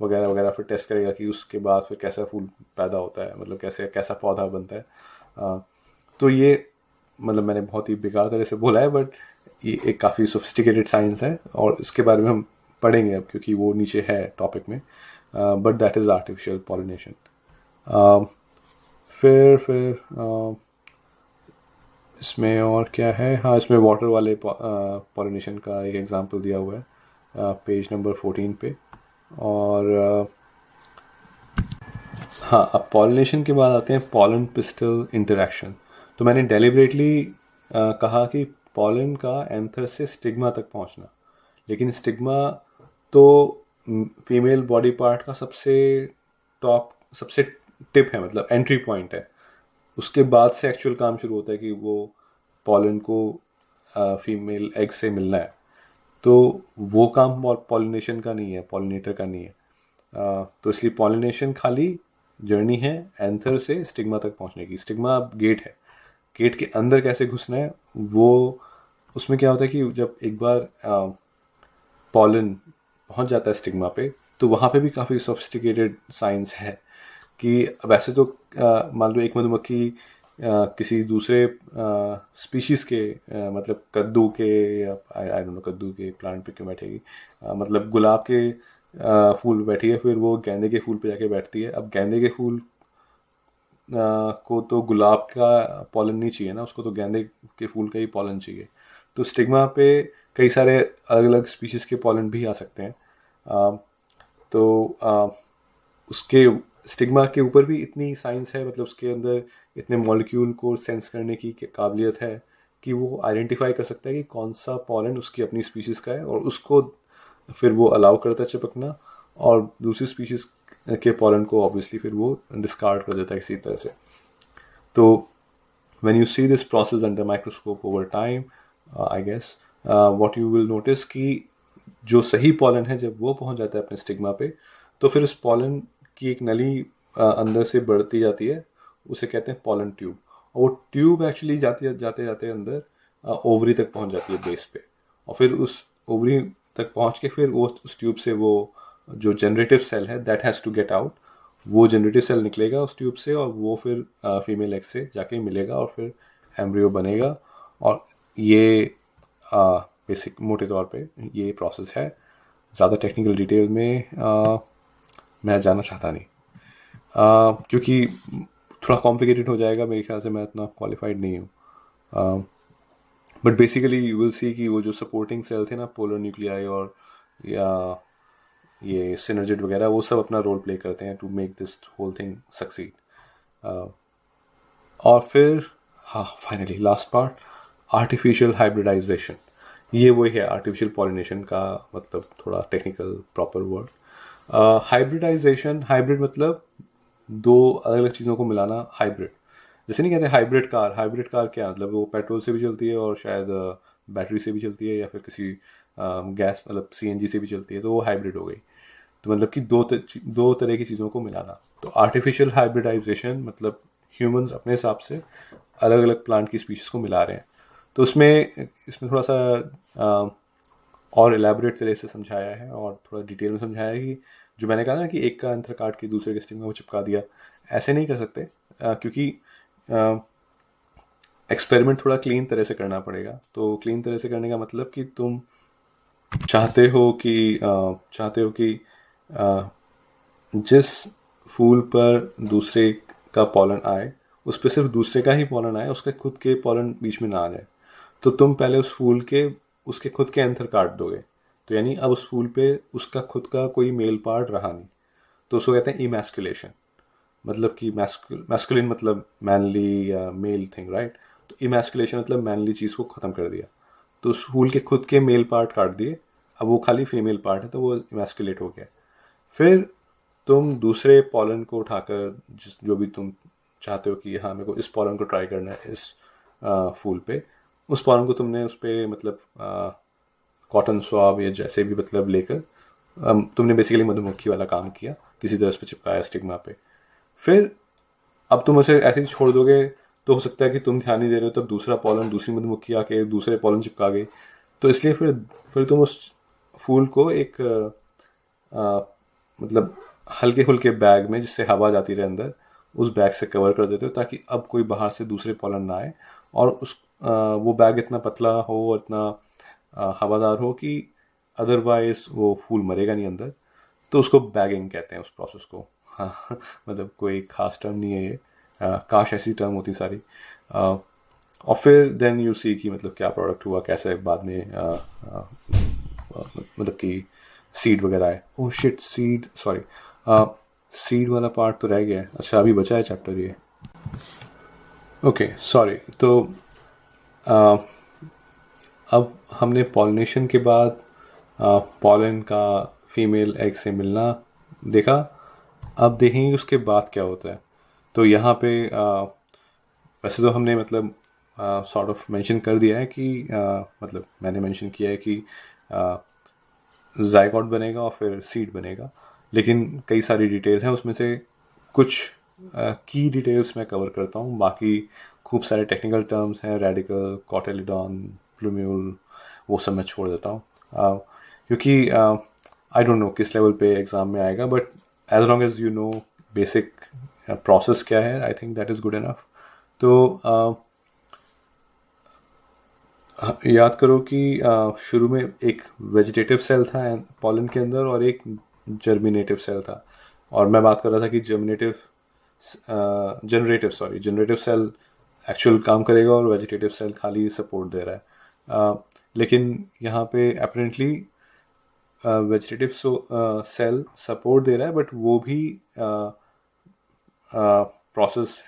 [SPEAKER 1] वगैरह वगैरह, फिर टेस्ट करेगा कि उसके बाद फिर कैसा फूल पैदा होता है, मतलब कैसा पौधा बनता है. तो ये मतलब मैंने बहुत ही बेकार तरह से बोला है, बट ये एक काफ़ी सोफिस्टिकेटेड साइंस है और इसके बारे में हम पढ़ेंगे अब, क्योंकि वो नीचे है टॉपिक में. But that is artificial pollination. फिर इसमें और क्या है. हाँ, इसमें वाटर वाले पॉलिनेशन का एक एग्जांपल दिया हुआ है पेज नंबर 14 पे. और हाँ, अब पॉलिनेशन के बाद आते हैं पॉलन पिस्टल इंटरेक्शन. तो मैंने डेलिबरेटली कहा कि पॉलन का एंथर से स्टिग्मा तक पहुंचना, लेकिन स्टिग्मा तो फीमेल बॉडी पार्ट का सबसे टिप है, मतलब एंट्री पॉइंट है. उसके बाद से एक्चुअल काम शुरू होता है कि वो पॉलन को फीमेल एग से मिलना है. तो वो काम पॉलिनेशन का नहीं है, पॉलिनेटर का नहीं है. तो इसलिए पॉलिनेशन खाली जर्नी है एंथर से स्टिग्मा तक पहुंचने की. स्टिग्मा गेट है, गेट के अंदर कैसे घुसना है वो, उसमें क्या होता है कि जब एक बार पॉलन पहुंच जाता है स्टिग्मा पे, तो वहाँ पे भी काफ़ी सोफिस्टिकेटेड साइंस है. कि वैसे तो मान लो एक मधुमक्खी किसी दूसरे स्पीशीज़ के, मतलब कद्दू के, या आई डोंट नो कद्दू के प्लांट पे क्यों बैठेगी, मतलब गुलाब के फूल बैठी है, फिर वो गेंदे के फूल पे जाके बैठती है. अब गेंदे के फूल को तो गुलाब का पॉलन नहीं चाहिए ना, उसको तो गेंदे के फूल का ही पॉलन चाहिए. तो स्टिग्मा पे कई सारे अलग अलग स्पीशीज़ के पॉलन भी आ सकते हैं. तो उसके स्टिग्मा के ऊपर भी इतनी साइंस है, मतलब उसके अंदर इतने मॉलिक्यूल को सेंस करने की काबिलियत है कि वो आइडेंटिफाई कर सकता है कि कौन सा पॉलन उसकी अपनी स्पीशीज़ का है, और उसको फिर वो अलाउ करता है चिपकना, और दूसरी स्पीशीज़ के पॉलन को ऑब्वियसली फिर वो डिस्कार्ड कर देता है किसी तरह से. तो when you see this process under microscope over time, I guess what you will notice कि जो सही पॉलन है जब वो पहुंच जाता है अपने स्टिग्मा पे, तो फिर उस पॉलन की एक नली अंदर से बढ़ती जाती है, उसे कहते हैं पॉलन ट्यूब. और वो ट्यूब एक्चुअली जाते जाते अंदर ओवरी तक पहुंच जाती है बेस पे, और फिर उस ओवरी तक पहुंच के फिर वो उस ट्यूब से वो जो जनरेटिव सेल है that has to get out, वो जनरेटिव सेल निकलेगा उस ट्यूब से, और वो फिर फीमेल एग से जाके मिलेगा और फिर एम्ब्रियो बनेगा. और ये बेसिक मोटे तौर पे ये प्रोसेस है. ज़्यादा टेक्निकल डिटेल में मैं जाना चाहता नहीं, क्योंकि थोड़ा कॉम्प्लिकेटेड हो जाएगा, मेरे ख्याल से मैं इतना क्वालिफाइड नहीं हूँ। But basically you will see कि वो जो सपोर्टिंग सेल थे ना, पोलर न्यूक्लियाई और या ये सिनर्जिड वगैरह, वो सब अपना रोल प्ले करते हैं to make this whole thing succeed. और फिर हाँ, finally last part, artificial hybridization. ये वही है आर्टिफिशियल पॉलिनेशन का मतलब थोड़ा technical proper word. Hybridization, hybrid मतलब दो अलग अलग चीज़ों को मिलाना, हाइब्रिड। जैसे नहीं कहते हाइब्रिड कार, हाइब्रिड कार क्या मतलब, वो पेट्रोल से भी चलती है और शायद बैटरी से भी चलती है या फिर किसी गैस मतलब सीएनजी से भी चलती है, तो वो हाइब्रिड हो गई। तो मतलब कि दो तरह की चीज़ों को मिलाना। तो आर्टिफिशियल हाइब्रिडाइजेशन मतलब ह्यूमंस अपने हिसाब से अलग अलग प्लांट की स्पीशीज़ को मिला रहे हैं। तो इसमें थोड़ा सा और एलैबोरेट तरह से समझाया है और थोड़ा डिटेल में समझाया है कि जो मैंने कहा ना कि एक का अंतर काट के दूसरे के स्टिंग में वो चिपका दिया, ऐसे नहीं कर सकते, क्योंकि एक्सपेरिमेंट थोड़ा क्लीन तरह से करना पड़ेगा। तो क्लीन तरह से करने का मतलब कि तुम चाहते हो कि जिस फूल पर दूसरे का पॉलन आए, उस पर सिर्फ दूसरे का ही पॉलन आए, उसके खुद के पॉलन बीच में ना आ जाए। तो तुम पहले उस फूल के उसके खुद के एंथर काट दोगे, तो यानी अब उस फूल पे उसका खुद का कोई मेल पार्ट रहा नहीं, तो उसको कहते हैं इमैस्कुलेशन। मतलब कि मैस्कुलिन मतलब मैनली या मेल थिंग, राइट। तो इमैस्कुलेशन मतलब मैनली चीज़ को ख़त्म कर दिया। तो उस फूल के खुद के मेल पार्ट काट दिए, अब वो खाली फीमेल पार्ट है, तो वो इमैस्कुलेट हो गया। फिर तुम दूसरे पॉलन को उठाकर जो भी तुम चाहते हो कि हाँ मेरे को इस पॉलन को ट्राई करना है इस फूल पे, उस पॉलन को तुमने उस पर मतलब कॉटन स्वाब या जैसे भी मतलब लेकर तुमने बेसिकली मधुमक्खी वाला काम किया, किसी तरह उस पर चिपकाया स्टिग्मा पे। फिर अब तुम उसे ऐसे ही छोड़ दोगे तो हो सकता है कि तुम ध्यान नहीं दे रहे हो, तब दूसरा पॉलन, दूसरी मधुमक्खी आके दूसरे पॉलन चिपका गई। तो इसलिए फिर तुम उस फूल को एक मतलब हल्के फुल्के बैग में, जिससे हवा जाती रहे अंदर, उस बैग से कवर कर देते हो ताकि अब कोई बाहर से दूसरे पॉलन ना आए। और वो बैग इतना पतला हो और इतना हवादार हो कि अदरवाइज वो फूल मरेगा नहीं अंदर। तो उसको बैगिंग कहते हैं उस प्रोसेस को। हाँ मतलब कोई खास टर्म नहीं है ये, काश ऐसी टर्म होती सारी। और फिर देन यू सी कि मतलब क्या प्रोडक्ट हुआ, कैसे बाद में मतलब कि सीड वगैरह आए। ओह शिट, सीड वाला पार्ट तो रह गया है। अच्छा अभी बचा है चैप्टर ये। Okay sorry. तो अब हमने पॉलिनेशन के बाद पॉलन का फीमेल एग से मिलना देखा। अब देखेंगे उसके बाद क्या होता है। तो यहाँ पे वैसे तो हमने मतलब सॉर्ट ऑफ मेंशन कर दिया है कि मतलब मैंने मेंशन किया है कि जायगोट बनेगा और फिर सीड बनेगा, लेकिन कई सारी डिटेल हैं, उसमें से कुछ की डिटेल्स मैं कवर करता हूँ। बाकी खूब सारे टेक्निकल टर्म्स हैं, रेडिकल, कॉटेलिडॉन, प्लूम्यूल, वो सब मैं छोड़ देता हूँ, क्योंकि आई डोंट नो किस लेवल पे एग्ज़ाम में आएगा, but as long as you know basic process क्या है, I think that is good enough. तो याद करो कि शुरू में एक वेजिटेटिव सेल था पॉलन के अंदर और एक जर्मिनेटिव सेल था। और मैं बात कर रहा था कि जनरेटिव सेल एक्चुअल काम करेगा और वेजिटेटिव सेल खाली सपोर्ट दे रहा है। लेकिन यहाँ पे अपेरेंटली वेजिटेटिव सेल सपोर्ट दे रहा है, बट वो भी प्रोसेस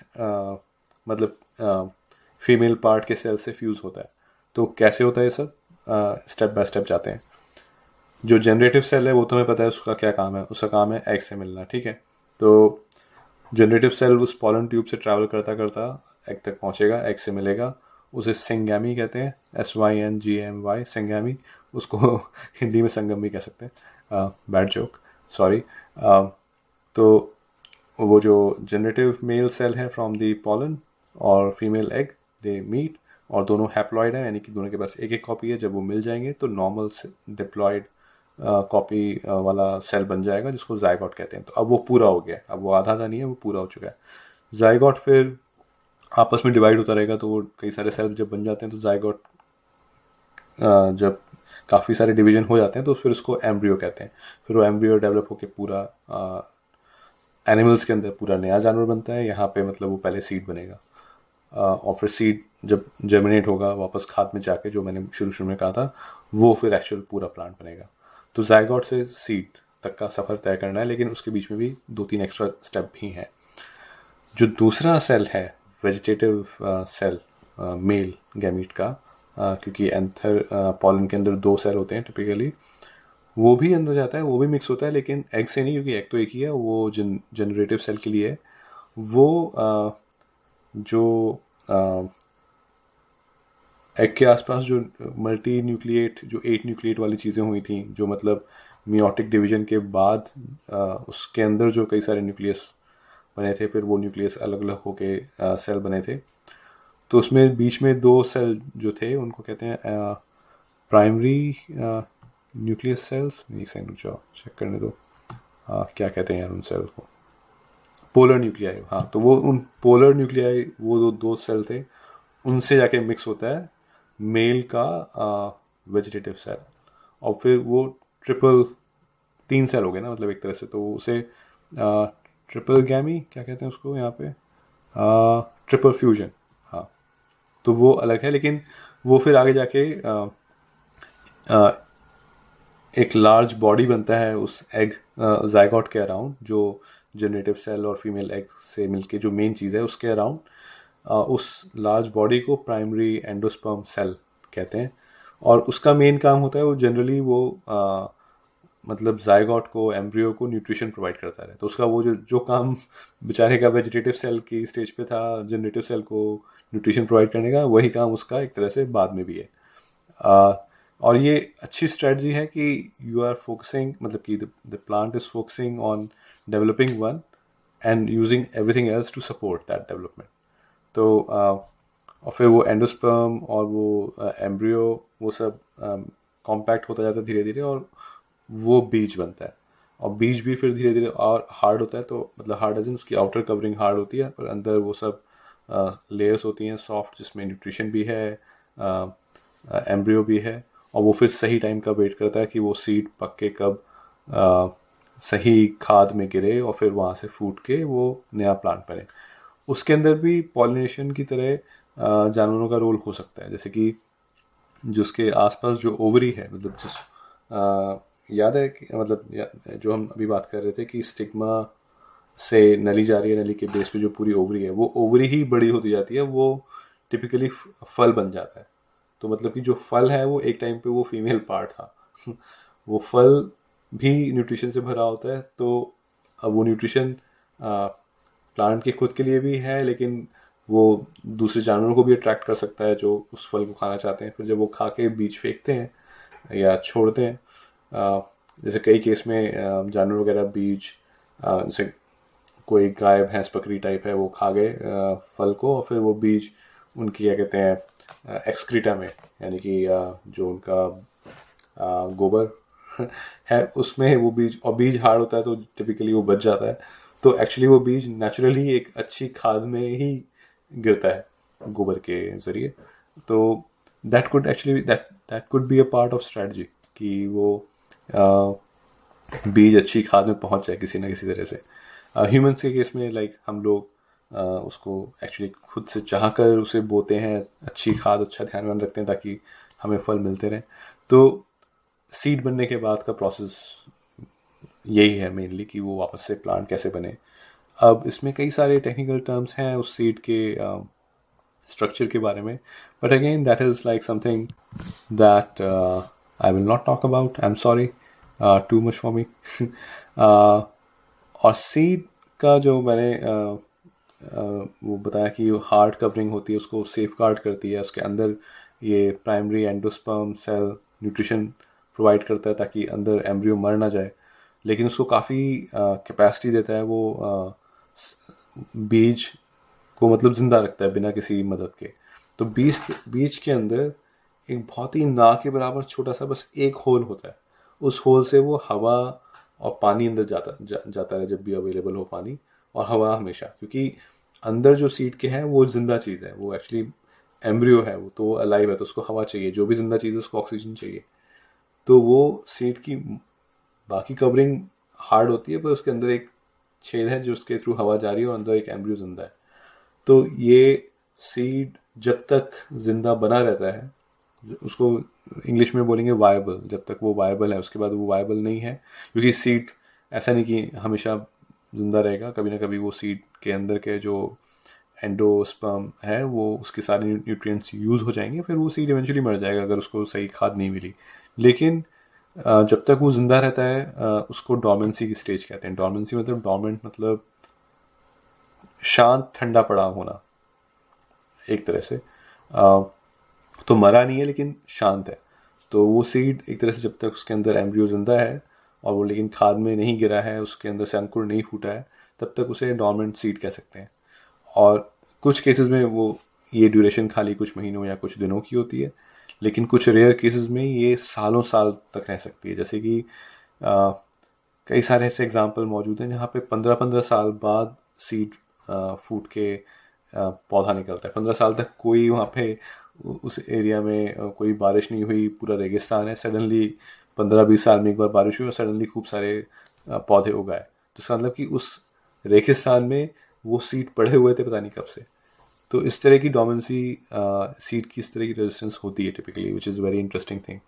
[SPEAKER 1] मतलब फीमेल पार्ट के सेल से फ्यूज़ होता है। तो कैसे होता है ये सब, स्टेप बाय स्टेप जाते हैं। जो जनरेटिव सेल है वो तुम्हें पता है उसका क्या काम है, उसका काम है एग से मिलना, ठीक है। तो जनरेटिव सेल उस पॉलन ट्यूब से ट्रैवल करता करता एग तक पहुंचेगा, एग से मिलेगा, उसे सिंगैमी कहते हैं, SYNGMY, सिंगैमी। उसको हिंदी में संगम भी कह सकते हैं, बैड जोक, सॉरी। तो वो जो जनरेटिव मेल सेल है फ्रॉम द पॉलन और फीमेल एग, दे मीट, और दोनों हैप्लॉइड हैं, यानी कि दोनों के पास एक एक कॉपी है। जब वो मिल जाएंगे तो नॉर्मल डिप्लॉयड कॉपी वाला सेल बन जाएगा, जिसको जायगोट कहते हैं। तो अब वो पूरा हो गया, अब वो आधा आधा नहीं है, वो पूरा हो चुका है। जायगोट फिर आपस में डिवाइड होता रहेगा, तो वो कई सारे सेल जब बन जाते हैं तो जायगोट जब काफ़ी सारे डिवीजन हो जाते हैं तो फिर उसको एम्ब्रियो कहते हैं। फिर वो एम्ब्रियो डेवलप होकर पूरा एनिमल्स के अंदर पूरा नया जानवर बनता है, यहाँ पे मतलब वो पहले सीड बनेगा और फिर सीड जब जर्मिनेट होगा वापस खाद में जाके, जो मैंने शुरू शुरू में कहा था, वो फिर एक्चुअल पूरा प्लांट बनेगा। तो जायगॉट से सीड तक का सफ़र तय करना है, लेकिन उसके बीच में भी 2-3 एक्स्ट्रा स्टेप भी हैं। जो दूसरा सेल है वेजिटेटिव सेल, मेल गैमीट का, क्योंकि एंथर पॉलन के अंदर 2 सेल होते हैं टिपिकली, वो भी अंदर जाता है, वो भी मिक्स होता है, लेकिन एग से नहीं, क्योंकि एग तो एक ही है, वो जनरेटिव सेल के लिए है। वो जो एग के आसपास जो मल्टी न्यूक्लिएट, जो 8 न्यूक्लिएट वाली चीज़ें हुई थी, जो मतलब मियोटिक डिवीजन के बाद उसके अंदर जो कई सारे न्यूक्लियस बने थे, फिर वो न्यूक्लियस अलग अलग होके सेल बने थे। तो उसमें बीच में 2 सेल जो थे उनको कहते हैं प्राइमरी न्यूक्लियस सेल्स। एक सेकंड रुक जाओ, चेक करने दो क्या कहते हैं यार उन सेल्स को, पोलर न्यूक्लियाई। हाँ, तो वो उन पोलर न्यूक्लियाई, वो 2 सेल थे, उनसे जाके मिक्स होता है मेल का वेजिटेटिव सेल, और फिर वो ट्रिपल 3 सेल हो गए ना, मतलब एक तरह से, तो उसे ट्रिपल गैमी क्या कहते हैं उसको यहाँ पे, ट्रिपल फ्यूजन। हाँ, तो वो अलग है, लेकिन वो फिर आगे जाके एक लार्ज बॉडी बनता है उस एग जायगॉट के अराउंड, जो जनरेटिव सेल और फीमेल एग से मिलके जो मेन चीज़ है उसके अराउंड, उस लार्ज बॉडी को प्राइमरी एंडोस्पर्म सेल कहते हैं। और उसका मेन काम होता है, वो जनरली वो मतलब जायगॉट को, एम्ब्रियो को न्यूट्रिशन प्रोवाइड करता है। तो उसका वो जो काम बेचारे का वेजिटेटिव सेल की स्टेज पे था, जनरेटिव सेल को न्यूट्रिशन प्रोवाइड करने का, वही काम उसका एक तरह से बाद में भी है। और ये अच्छी स्ट्रेटजी है कि यू आर फोकसिंग, मतलब कि the plant is focusing on developing one and using everything else to support that development. तो और फिर वो एंडोस्पर्म और वो एम्ब्रियो, वो सब कॉम्पैक्ट होता जाता है धीरे धीरे, और वो बीज बनता है। और बीज भी फिर धीरे धीरे और हार्ड होता है, तो मतलब हार्ड एज इन उसकी आउटर कवरिंग हार्ड होती है, पर अंदर वो सब लेयर्स होती हैं सॉफ्ट, जिसमें न्यूट्रिशन भी है, एम्ब्रियो भी है। और वो फिर सही टाइम का वेट करता है कि वो सीड पक के कब सही खाद में गिरे, और फिर वहाँ से फूट के वो नया प्लांट बने। उसके अंदर भी पॉलिनेशन की तरह जानवरों का रोल हो सकता है, जैसे कि जो उसके आसपास जो ओवरी है, मतलब जिस याद है कि मतलब जो हम अभी बात कर रहे थे कि स्टिग्मा से नली जा रही है, नली के बेस पे जो पूरी ओवरी है, वो ओवरी ही बड़ी होती जाती है, वो टिपिकली फल बन जाता है। तो मतलब कि जो फल है वो एक टाइम पे वो फीमेल पार्ट था वो फल भी न्यूट्रिशन से भरा होता है। तो अब वो न्यूट्रिशन प्लांट के खुद के लिए भी है, लेकिन वो दूसरे जानवरों को भी अट्रैक्ट कर सकता है जो उस फल को खाना चाहते हैं। फिर जब वो खा के बीज फेंकते हैं या छोड़ते हैं, जैसे कई केस में जानवर वगैरह बीज, जैसे कोई गाय भैंस बकरी टाइप है, वो खा गए फल को, और फिर वो बीज उनकी क्या कहते हैं एक्सक्रीटा में, यानी कि जो उनका गोबर है उसमें वो बीज, और बीज हार्ड होता है तो टिपिकली वो बच जाता है। तो एक्चुअली वो बीज नेचुरली एक अच्छी खाद में ही गिरता है गोबर के जरिए। तो that could actually that could be a part of strategy कि वो बीज अच्छी खाद में पहुंच जाए किसी ना किसी तरह से। ह्यूमंस के केस में लाइक हम लोग उसको एक्चुअली खुद से चाह कर उसे बोते हैं, अच्छी खाद, अच्छा ध्यान रखते हैं ताकि हमें फल मिलते रहें। तो सीड बनने के बाद का प्रोसेस यही है मेनली, कि वो वापस से प्लांट कैसे बने। अब इसमें कई सारे टेक्निकल टर्म्स हैं उस सीड के स्ट्रक्चर के बारे में, but again that is like something that I will not talk about, I am sorry, too much for me. और सीड का जो मैंने वो बताया कि हार्ड कवरिंग होती है, उसको सेफ गार्ड करती है, उसके अंदर ये primary endosperm cell nutrition provide करता है ताकि अंदर एम्ब्रियो मर ना जाए, लेकिन उसको काफ़ी कैपेसिटी देता है, वो बीज को मतलब जिंदा रखता है बिना किसी मदद के। तो बीज के अंदर एक बहुत ही ना के बराबर छोटा सा बस एक होल होता है, उस होल से वो हवा और पानी अंदर जाता है जब भी अवेलेबल हो पानी और हवा हमेशा, क्योंकि अंदर जो सीड के है वो जिंदा चीज़ है, वो एक्चुअली एम्ब्रियो है, वो तो अलाइव है, तो उसको हवा चाहिए, जो भी जिंदा चीज़ है उसको ऑक्सीजन चाहिए। तो वो सीड की बाकी कवरिंग हार्ड होती है, पर उसके अंदर एक छेद है जो उसके थ्रू हवा जा रही है और अंदर एक एम्ब्रियो जिंदा है। तो ये सीड जब तक जिंदा बना रहता है, उसको इंग्लिश में बोलेंगे वायबल, जब तक वो वायबल है उसके बाद वो वायबल नहीं है, क्योंकि सीड ऐसा नहीं कि हमेशा जिंदा रहेगा, कभी ना कभी वो सीड के अंदर के जो एंडोस्पर्म है वो उसके सारे न्यूट्रिएंट्स यूज़ हो जाएंगे, फिर वो सीड इवेंचुअली मर जाएगा अगर उसको सही खाद नहीं मिली। लेकिन जब तक वो जिंदा रहता है उसको डॉर्मेंसी की स्टेज कहते हैं। डॉर्मेंसी मतलब, डॉर्मेंट मतलब शांत ठंडा पड़ा होना एक तरह से। तो मरा नहीं है लेकिन शांत है। तो वो सीड एक तरह से जब तक उसके अंदर एम्ब्रियो जिंदा है और वो लेकिन खाद में नहीं गिरा है, उसके अंदर से अंकुर नहीं फूटा है, तब तक उसे डॉर्मेंट सीड कह सकते हैं। और कुछ केसेस में वो ये ड्यूरेशन खाली कुछ महीनों या कुछ दिनों की होती है, लेकिन कुछ रेयर केसेस में ये सालों साल तक रह सकती है। जैसे कि कई सारे ऐसे एग्जाम्पल मौजूद हैं जहाँ पे 15-15 साल बाद सीड फूट के पौधा निकलता है। 15 साल तक कोई वहाँ पे उस एरिया में कोई बारिश नहीं हुई, पूरा रेगिस्तान है, सडनली 15-20 साल में एक बार बारिश हुई और सडनली खूब सारे पौधे उगाए। तो इसका मतलब कि उस रेगिस्तान में वो सीड पड़े हुए थे पता नहीं कब से। तो इस तरह की डोमेंसी सीड की इस तरह की रेजिस्टेंस होती है typically, which is very interesting thing,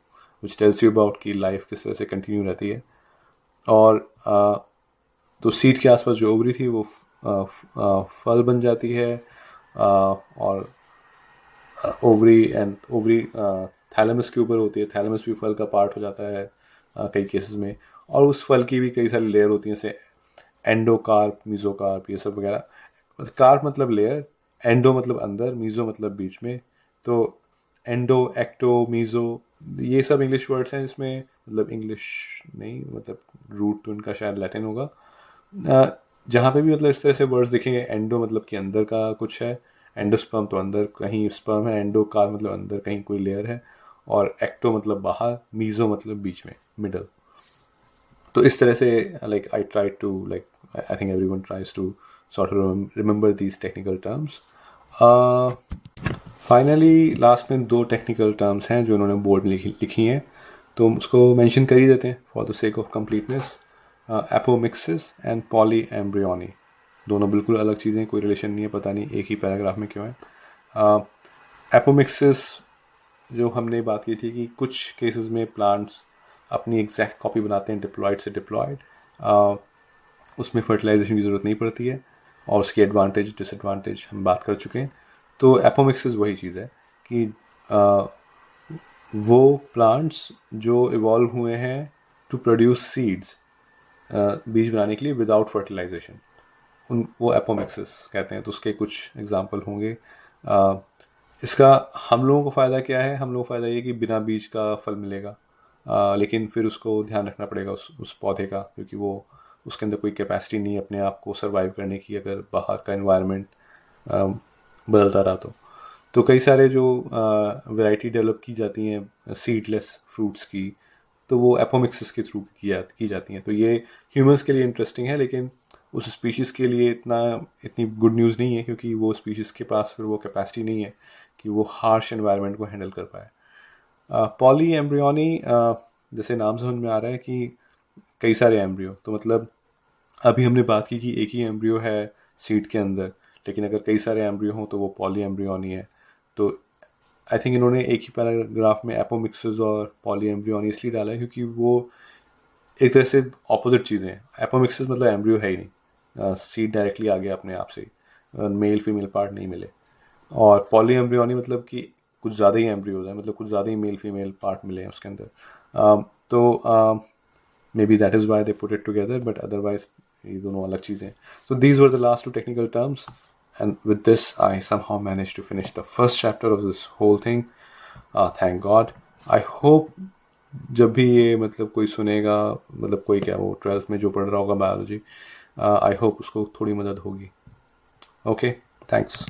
[SPEAKER 1] which tells you about कि लाइफ किस तरह से कंटिन्यू रहती है। और तो सीड के आसपास जो ओवरी थी वो फल बन जाती है, और ओवरी थैलेमस के ऊपर होती है। थैलेमस भी फल का पार्ट हो जाता है कई केसेस में, और उस फल की भी कई सारी लेयर होती हैं, जैसे एंडोकार्प, मीजोकार्प, ये सब वगैरह। कार्प मतलब लेयर, एंडो मतलब अंदर, मीजो मतलब बीच में। तो एंडो, एक्टो, मीजो, ये सब इंग्लिश वर्ड्स हैं इसमें, मतलब इंग्लिश नहीं, मतलब रूट तो इनका शायद लैटिन होगा। जहाँ पे भी मतलब इस तरह से वर्ड्स दिखेंगे, एंडो मतलब कि अंदर का कुछ है, एंडोस्पर्म तो अंदर कहीं स्पर्म है, एंडोकार मतलब अंदर कहीं कोई लेयर है, और एक्टो मतलब बाहर, मीजो मतलब बीच में, मिडल। तो इस तरह से like I try to like I think everyone tries to sort of remember these technical terms. Finally लास्ट में 2 टेक्निकल टर्म्स हैं जो उन्होंने बोर्ड में लिखी हैं, तो उसको मेंशन कर ही देते हैं for the sake of completeness. Apomixis and poly embryony, दोनों बिल्कुल अलग चीज़ें, कोई रिलेशन नहीं है, पता नहीं एक ही पैराग्राफ में क्यों है। एपोमिक्सिस जो हमने बात की थी कि कुछ केसेस में प्लांट्स अपनी एग्जैक्ट कॉपी बनाते हैं डिप्लॉयड से डिप्लॉयड, उसमें फर्टिलाइजेशन की ज़रूरत नहीं पड़ती है, और उसकी एडवांटेज डिसएडवांटेज हम बात कर चुके हैं। तो एपोमिक्सिस वही चीज़ है कि वो प्लांट्स जो इवॉल्व हुए हैं टू प्रोड्यूस सीड्स, बीज बनाने के लिए विदाउट फर्टिलाइजेशन, वो एपोमिक्सिस कहते हैं। तो उसके कुछ एग्जाम्पल होंगे। इसका हम लोगों को फ़ायदा क्या है? हम लोगों को फ़ायदा ये कि बिना बीज का फल मिलेगा, लेकिन फिर उसको ध्यान रखना पड़ेगा उस पौधे का, क्योंकि वो उसके अंदर कोई कैपेसिटी नहीं है अपने आप को सर्वाइव करने की, अगर बाहर का एनवायरनमेंट बदलता रहा तो कई सारे जो वैरायटी डेवलप की जाती हैं सीडलेस फ्रूट्स की, तो वो एपोमिक्सिस के थ्रू की जाती हैं। तो ये ह्यूमंस के लिए इंटरेस्टिंग है, लेकिन उस स्पीशीज़ के लिए इतनी गुड न्यूज़ नहीं है, क्योंकि वो स्पीशीज़ के पास फिर वो कैपेसिटी नहीं है कि वो हार्श एनवायरनमेंट को हैंडल कर पाए। पॉली एम्ब्रियोनी, जैसे नाम समझ में आ रहा है कि कई सारे एम्ब्रियो, तो मतलब अभी हमने बात की कि एक ही एम्ब्रियो है सीड के अंदर, लेकिन अगर कई सारे एम्ब्रियो हों तो वो पॉली एम्ब्रियोनी है। तो आई थिंक इन्होंने एक ही पैराग्राफ में एपोमिक्सिस और पॉली एम्ब्रियोनी इसलिए डाला है क्योंकि वो एक तरह से ऑपोजिट चीज़ें हैं। एपोमिक्सिस मतलब एम्ब्रियो है ही नहीं, सीड डायरेक्टली आ गया अपने आप से, मेल फीमेल पार्ट नहीं मिले। और पॉली एम्ब्रियोनी मतलब कि कुछ ज़्यादा ही एम्ब्रियोज हैं, मतलब कुछ ज़्यादा ही मेल फीमेल पार्ट मिले हैं उसके अंदर। तो may be that is why they put it together, but otherwise ये दोनों अलग चीज़ें हैं। So these were the last 2 technical terms, and with this I somehow managed to finish the first chapter of this whole thing. Thank God. I hope जब भी ये मतलब कोई सुनेगा, मतलब कोई क्या, वो 12th में जो पढ़ रहा होगा बायोलॉजी, I hope उसको थोड़ी मदद होगी। Okay, thanks.